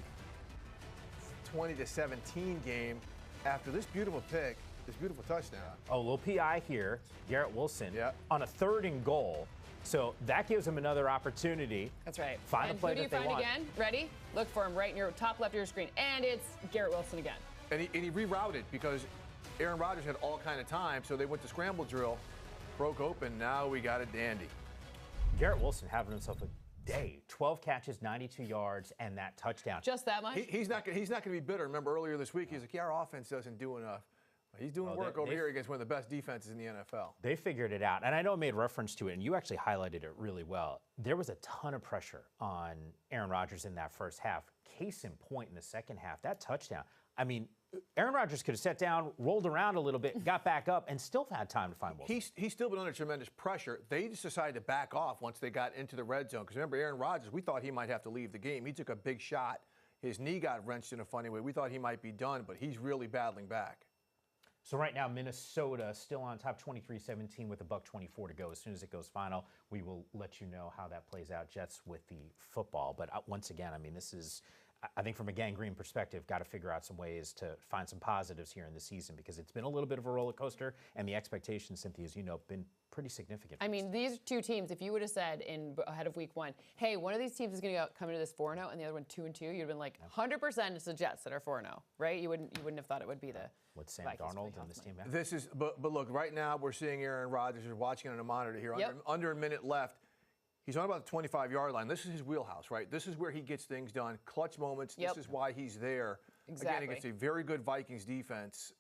20-17 game after this beautiful pick, this beautiful touchdown. Oh, a little PI here. Garrett Wilson on a 3rd and goal. So that gives him another opportunity. That's right. Find a play that they want. Who do you find again? Ready? Look for him right in your top left of your screen. And it's Garrett Wilson again. And he rerouted because Aaron Rodgers had all kind of time, so they went to scramble drill, broke open. Now we got a dandy. Garrett Wilson having himself a day. 12 catches, 92 yards, and that touchdown. Just that much? He's not going to be bitter. Remember earlier this week, he's like, yeah, our offense doesn't do enough. He's doing work over here against one of the best defenses in the NFL. They figured it out. And I know I made reference to it, and you actually highlighted it really well. There was a ton of pressure on Aaron Rodgers in that first half. Case in point in the second half, that touchdown. I mean, Aaron Rodgers could have sat down, rolled around a little bit, got back up, and still had time to find Wilson. He's still been under tremendous pressure. They just decided to back off once they got into the red zone. Because remember, Aaron Rodgers, we thought he might have to leave the game. He took a big shot. His knee got wrenched in a funny way. We thought he might be done, but he's really battling back. So right now, Minnesota still on top, 23-17 with $1:24 to go. As soon as it goes final, we will let you know how that plays out. Jets with the football. But once again, I mean, this is, I think from a gangrene perspective, got to figure out some ways to find some positives here in the season because it's been a little bit of a roller coaster, and the expectations, Cynthia, as you know, have been pretty significant. I mean, these two teams, if you would have said ahead of week 1, hey, one of these teams is going to come into this 4-0 and the other one 2-2, you'd have been like, 100% it's the Jets that are 4-0, right? You wouldn't have thought it would be the with Sam Vikings Darnold and this team. This is, but look, right now we're seeing Aaron Rodgers. You're watching on a monitor here. Under a minute left. He's on about the 25-yard line. This is his wheelhouse, right? This is where he gets things done. Clutch moments. This is why he's there. Exactly. Again, against a very good Vikings defense.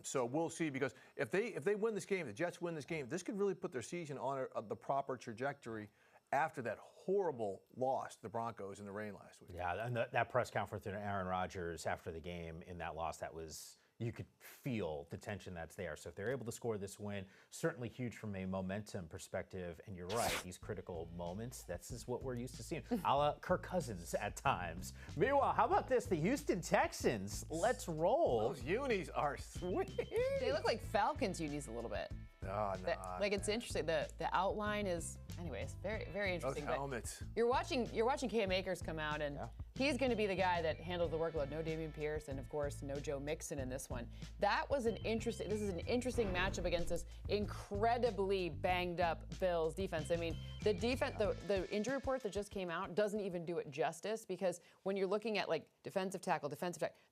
So we'll see, because if they win this game, the Jets win this game, this could really put their season on the proper trajectory after that horrible loss to the Broncos in the rain last week. Yeah, and that press conference with Aaron Rodgers after the game in that loss, that was, you could feel the tension that's there. So if they're able to score this win, certainly huge from a momentum perspective. And you're right, these critical moments, this is what we're used to seeing, a la Kirk Cousins at times. Meanwhile, how about this? The Houston Texans, let's roll. Those unis are sweet. They look like Falcons unis a little bit. Oh, no. Like, it's interesting. The outline is, anyways, very, very interesting. Those helmets. You're watching Cam Akers come out, and he's going to be the guy that handles the workload. No Dameon Pierce, and of course, no Joe Mixon in this one. This is an interesting matchup against this incredibly banged up Bills defense. I mean, the defense, the injury report that just came out doesn't even do it justice, because when you're looking at like defensive tackle,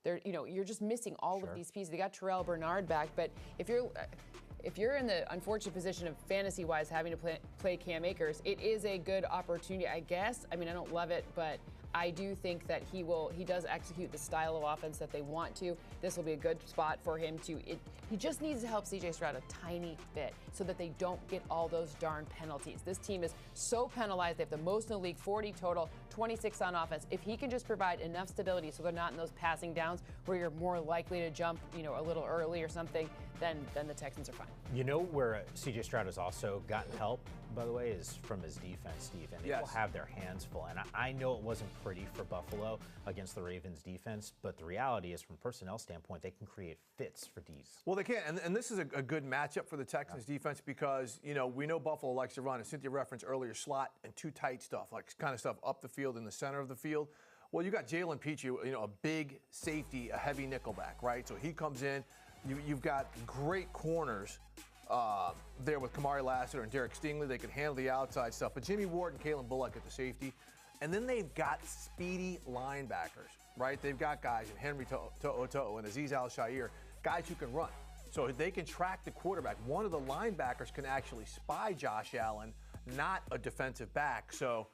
you're just missing all of these pieces. They got Terrell Bernard back, but if you're in the unfortunate position of fantasy-wise having to play Cam Akers, it is a good opportunity, I guess. I mean, I don't love it, but I do think that he does execute the style of offense that they want to. This will be a good spot for him to. He just needs to help C.J. Stroud a tiny bit so that they don't get all those darn penalties. This team is so penalized. They have the most in the league, 40 total, 26 on offense. If he can just provide enough stability so they're not in those passing downs where you're more likely to jump, a little early or something, then the Texans are fine. You know where C.J. Stroud has also gotten help, by the way, is from his defense, Steve. And they will have their hands full. And I know it wasn't pretty for Buffalo against the Ravens defense, but the reality is, from a personnel standpoint, they can create fits for D's. Well, they can. And this is a good matchup for the Texans defense because, we know Buffalo likes to run. And Cynthia referenced earlier, slot and too tight stuff, like kind of stuff up the field in the center of the field. Well, you got Jalen Peachy, a big safety, a heavy nickelback, right? So he comes in. You've got great corners there with Kamari Lassiter and Derek Stingley. They can handle the outside stuff. But Jimmy Ward and Kalen Bullock at the safety. And then they've got speedy linebackers, right? They've got guys in Henry To'o and Azeez Al-Shaair, guys who can run. So they can track the quarterback. One of the linebackers can actually spy Josh Allen, not a defensive back. So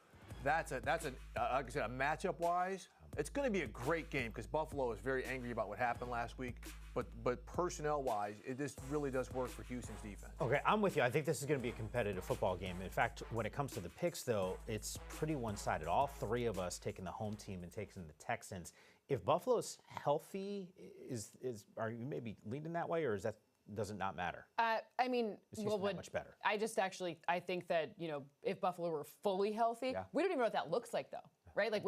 that's like I said, a matchup-wise, it's going to be a great game because Buffalo is very angry about what happened last week. But personnel-wise, this really does work for Houston's defense. Okay, I'm with you. I think this is going to be a competitive football game. In fact, when it comes to the picks, though, it's pretty one-sided. All three of us taking the home team and taking the Texans. If Buffalo's healthy, are you maybe leaning that way, or does it not matter? I mean, much better. I think that if Buffalo were fully healthy, we don't even know what that looks like, though. Right? Like,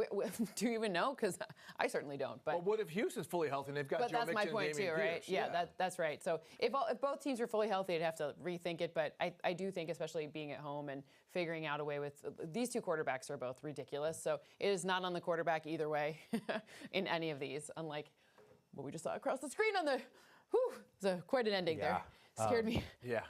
do you even know? Because I certainly don't. But well, what if Houston's fully healthy and they've got Joe Mixon and Dameon Pierce? But that's my point too, right? Yeah, that's right. So if both teams were fully healthy, I'd have to rethink it. But I do think, especially being at home and figuring out a way with these two quarterbacks are both ridiculous. So it is not on the quarterback either way in any of these, unlike what we just saw across the screen on the. It's quite an ending there. Scared me. Yeah.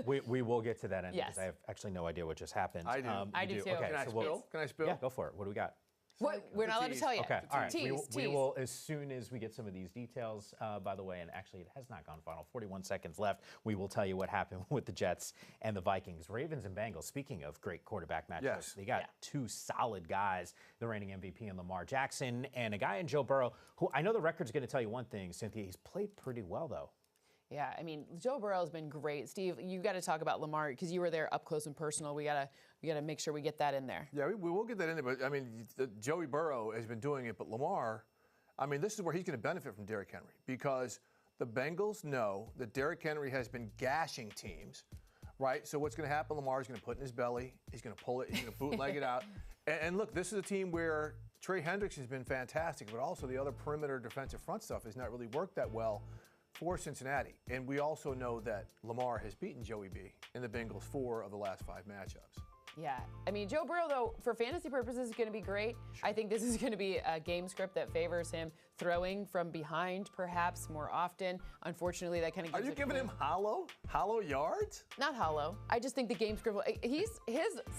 we will get to that end because Yes. I have actually no idea what just happened. I do. I do too. Okay, Can I so spill? Can I spill? Yeah, go for it. What do we got? What? We're not allowed to tell you. Okay, all right. Tease. We will, as soon as we get some of these details, by the way, and actually it has not gone final, 41 seconds left, we will tell you what happened with the Jets and the Vikings. Ravens and Bengals, speaking of great quarterback matchups, they got two solid guys, the reigning MVP in Lamar Jackson, and a guy in Joe Burrow, who I know the record's going to tell you one thing, Cynthia, he's played pretty well, though. Yeah, I mean, Joe Burrow has been great. Steve, you got to talk about Lamar because you were there up close and personal. We got to make sure we get that in there. Yeah, we will get that in there. But I mean, Joey Burrow has been doing it, but Lamar, I mean, this is where he's going to benefit from Derrick Henry because the Bengals know that Derrick Henry has been gashing teams, right? So what's going to happen? Lamar's going to put it in his belly. He's going to pull it. He's going to bootleg it out. And look, this is a team where Trey Hendricks has been fantastic, but also the other perimeter defensive front stuff has not really worked that well for Cincinnati. And we also know that Lamar has beaten Joey B in the Bengals 4 of the last 5 matchups. Yeah. I mean, Joe Burrow, though, for fantasy purposes, is going to be great. I think this is going to be a game script that favors him throwing from behind, perhaps, more often. Unfortunately, that kind of gives Are you giving him hollow yards? Not hollow. I just think the game script, his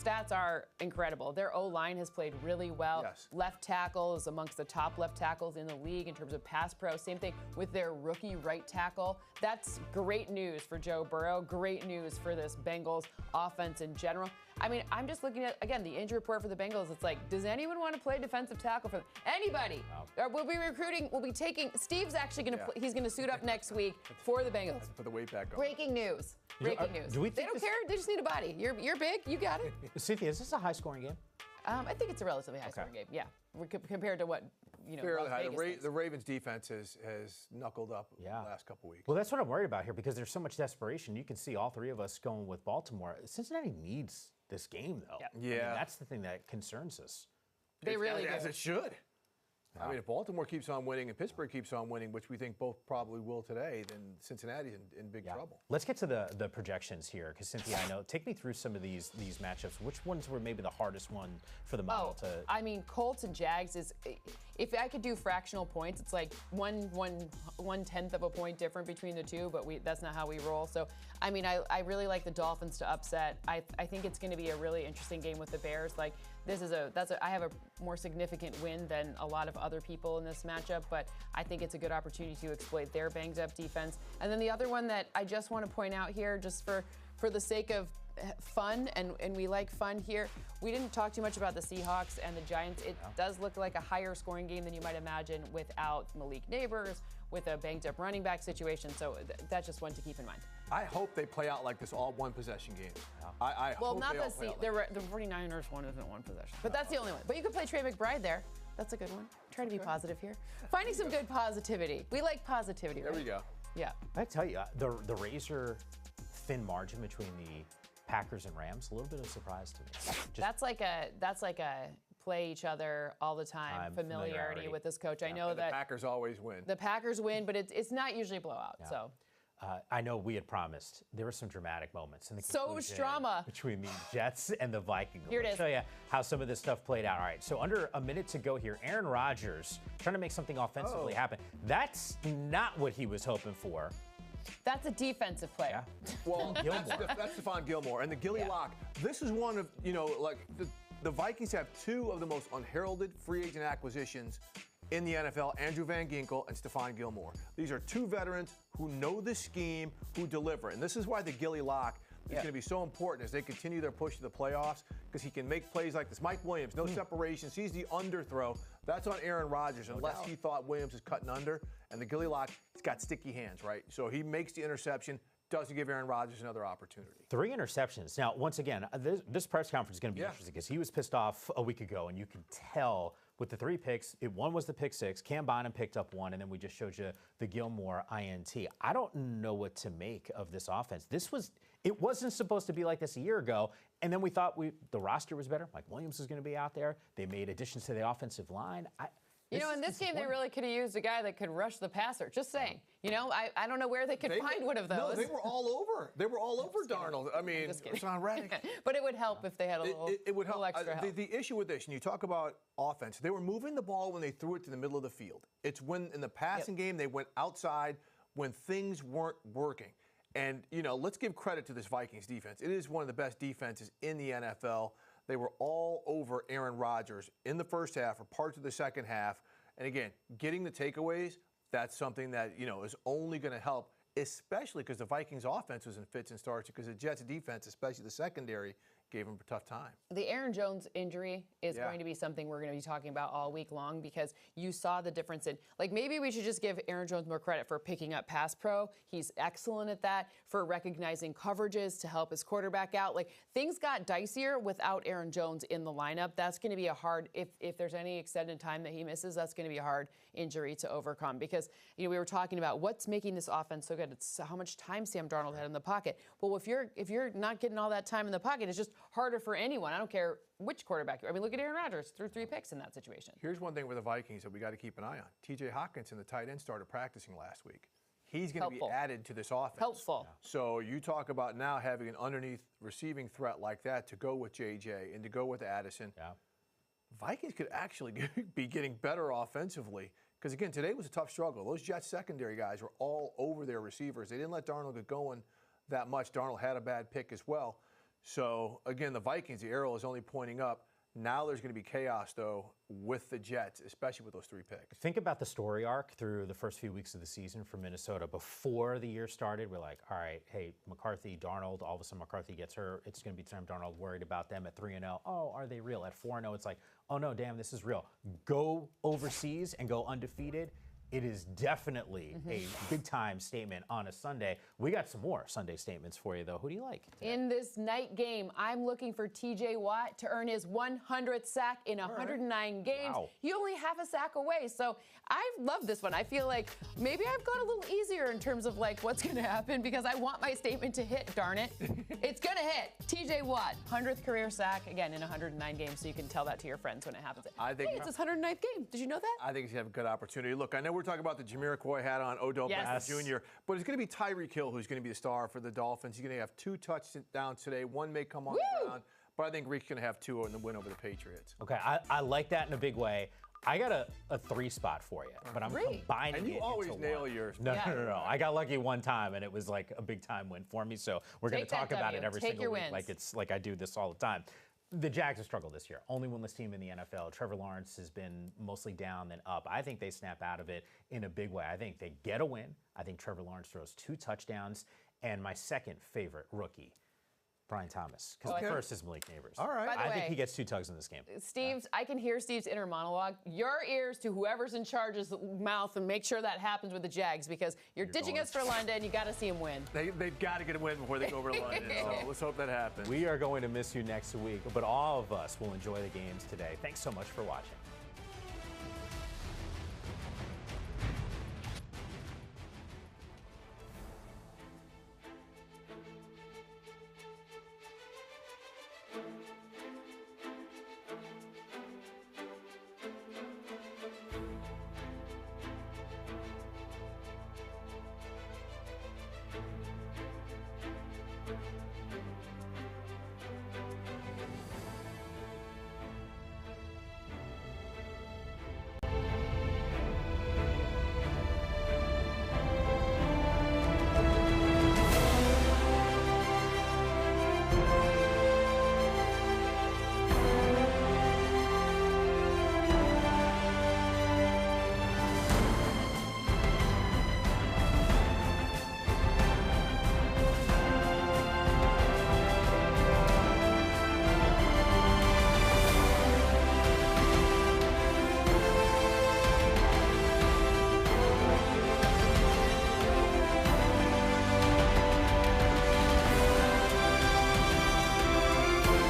stats are incredible. Their O-line has played really well. Yes. Left tackle is amongst the top left tackles in the league in terms of pass pro. Same thing with their rookie right tackle. That's great news for Joe Burrow. Great news for this Bengals offense in general. I mean, I'm just looking at, again, the injury report for the Bengals. It's like, does anyone want to play defensive tackle for them? Anybody? Wow. We'll be recruiting. We'll be taking. Steve's actually going to. He's going to suit up next week for the Bengals. Put the weight back on. Breaking news. Breaking news. They don't care. They just need a body. You're big. You got it. Cynthia, is this a high-scoring game? I think it's a relatively high-scoring game. Yeah, compared to what Fairly Las high. Vegas The Ravens' defense has knuckled up the last couple weeks. Well, that's what I'm worried about here because there's so much desperation. You can see all three of us going with Baltimore. Cincinnati needs this game, though. Yeah. I mean, that's the thing that concerns us. They really do. As it should. I mean, if Baltimore keeps on winning and Pittsburgh keeps on winning, which we think both probably will today, then Cincinnati's in big trouble. Let's get to the projections here, because Cynthia, I know, take me through some of these matchups. Which ones were maybe the hardest one for the model to? I mean, Colts and Jags is. If I could do fractional points, it's like one tenth of a point different between the two, but that's not how we roll. So, I mean, I really like the Dolphins to upset. I think it's going to be a really interesting game with the Bears. Like, I have a more significant win than a lot of other people in this matchup, but I think it's a good opportunity to exploit their banged up defense. And then the other one that I just want to point out here, just for the sake of fun, and we like fun here, we didn't talk too much about the Seahawks and the Giants. It does look like a higher scoring game than you might imagine without Malik Neighbors, with a banged up running back situation. So that's just one to keep in mind. I hope they play out like this all one possession game. I well, hope not they all play out like the 49ers one isn't one possession, but that's the only one. But you could play Trey McBride there. That's a good one. Try to be positive here. Finding some good positivity. We like positivity, right? There we go. Yeah. I tell you, the razor thin margin between the Packers and Rams, a little bit of a surprise to me. That's like a play each other all the time familiarity with this coach. I know And that the Packers always win. the Packers win, but it's not usually a blowout. Yeah. So. I know we had promised there were some dramatic moments in the So conclusion drama between the Jets and the Vikings. Here it I'll is. show you how some of this stuff played out. All right, so under a minute to go here, Aaron Rodgers trying to make something offensively happen. That's not what he was hoping for. That's a defensive player. Yeah. Well, that's Stephon Gilmore. And the Gilly Lock, this is one of, the Vikings have two of the most unheralded free agent acquisitions in the NFL, Andrew Van Ginkel and Stephon Gilmore. These are two veterans who know the scheme, who deliver. And this is why the Gilly Lock is going to be so important as they continue their push to the playoffs, because he can make plays like this. Mike Williams, no separation, sees the underthrow. That's on Aaron Rodgers, unless he thought Williams is cutting under. And the Gilly Lock, he's got sticky hands, right? So he makes the interception, doesn't give Aaron Rodgers another opportunity. 3 interceptions. Now, once again, this press conference is going to be interesting because he was pissed off a week ago, and you can tell with the 3 picks, one was the pick 6. Cam Bynum picked up 1, and then we just showed you the Gilmore INT. I don't know what to make of this offense. It wasn't supposed to be like this a year ago, and then we thought the roster was better. Mike Williams was going to be out there. They made additions to the offensive line. In this game, they really could have used a guy that could rush the passer. Just saying. I don't know where they could find one of those. No, they were all over. They were all over Darnold. I mean, Hassan Reddick. But it would help if they had a little, it would help. extra help. The issue with this, and you talk about offense, they were moving the ball when they threw it to the middle of the field. It's when in the passing game they went outside when things weren't working. And, let's give credit to this Vikings defense. It is one of the best defenses in the NFL. They were all over Aaron Rodgers in the first half or parts of the second half. And again, getting the takeaways, that's something that, is only going to help, especially because the Vikings offense was in fits and starts, because the Jets defense, especially the secondary, gave him a tough time. The Aaron Jones injury is Yeah. going to be something we're going to be talking about all week long, because you saw the difference in, like, maybe we should just give Aaron Jones more credit for picking up pass pro. He's excellent at that, for recognizing coverages to help his quarterback out. Like, things got dicier without Aaron Jones in the lineup. That's going to be a hard, if there's any extended time that he misses, that's going to be a hard injury to overcome, because, you know, we were talking about what's making this offense so good. It's how much time Sam Darnold had in the pocket. Well, if you're not getting all that time in the pocket, it's just harder for anyone. I don't care which quarterback. I mean, look at Aaron Rodgers, threw 3 picks in that situation. Here's one thing with the Vikings that we got to keep an eye on. T.J. Hockenson, the tight end, started practicing last week. He's going to be added to this offense. Helpful. So you talk about now having an underneath receiving threat like that to go with J.J. and to go with Addison. Yeah. Vikings could actually be getting better offensively. Because, again, today was a tough struggle. Those Jets secondary guys were all over their receivers. They didn't let Darnold get going that much. Darnold had a bad pick as well. So, again, the Vikings, the arrow is only pointing up. Now there's going to be chaos, though, with the Jets, especially with those 3 picks. Think about the story arc through the first few weeks of the season for Minnesota. Before the year started, we're like, all right, hey, McCarthy, Darnold, all of a sudden McCarthy gets hurt. It's going to be Sam Darnold, worried about them at 3-0. Oh, are they real? At 4-0, it's like, oh, no, damn, this is real. Go overseas and go undefeated. It is definitely a big-time statement on a Sunday. We got some more Sunday statements for you, though. Who do you like today? In this night game, I'm looking for T.J. Watt to earn his 100th sack in 109 games. Wow. He only half a sack away. So I love this one. I feel like maybe I've gone a little easier in terms of, like, what's going to happen, because I want my statement to hit, darn it. It's going to hit. T.J. Watt, 100th career sack, again, in 109 games, so you can tell that to your friends when it happens. I think hey, it's his 109th game. Did you know that? I think he's going to have a good opportunity. Look, I know we're talking about the Jamiroquai hat on Odell Yes. Beckham Jr., but it's going to be Tyreek Hill who's going to be the star for the Dolphins. He's going to have 2 touchdowns today. One may come on the ground, but I think Reek's going to have 2 in the win over the Patriots. Okay, I like that in a big way. I got a 3 spot for you, but I'm combining And you it always into nail one. yours. No. I got lucky one time, and it was like a big time win for me. So we're going to Take that talk about W. it every Take single your week, wins. like I do this all the time. The Jags have struggled this year. Only winless team in the NFL. Trevor Lawrence has been mostly down than up. I think they snap out of it in a big way. I think they get a win. I think Trevor Lawrence throws 2 touchdowns. And my second favorite rookie, Brian Thomas. Because the first is Malik Neighbors. All right. By the I way, think he gets 2 tugs in this game. Steve's, I can hear Steve's inner monologue. Your ears to whoever's in charge's mouth, and make sure that happens with the Jags, because you're ditching us for London. You got to see him win. They've got to get a win before they go over to London. So let's hope that happens. We are going to miss you next week, but all of us will enjoy the games today. Thanks so much for watching.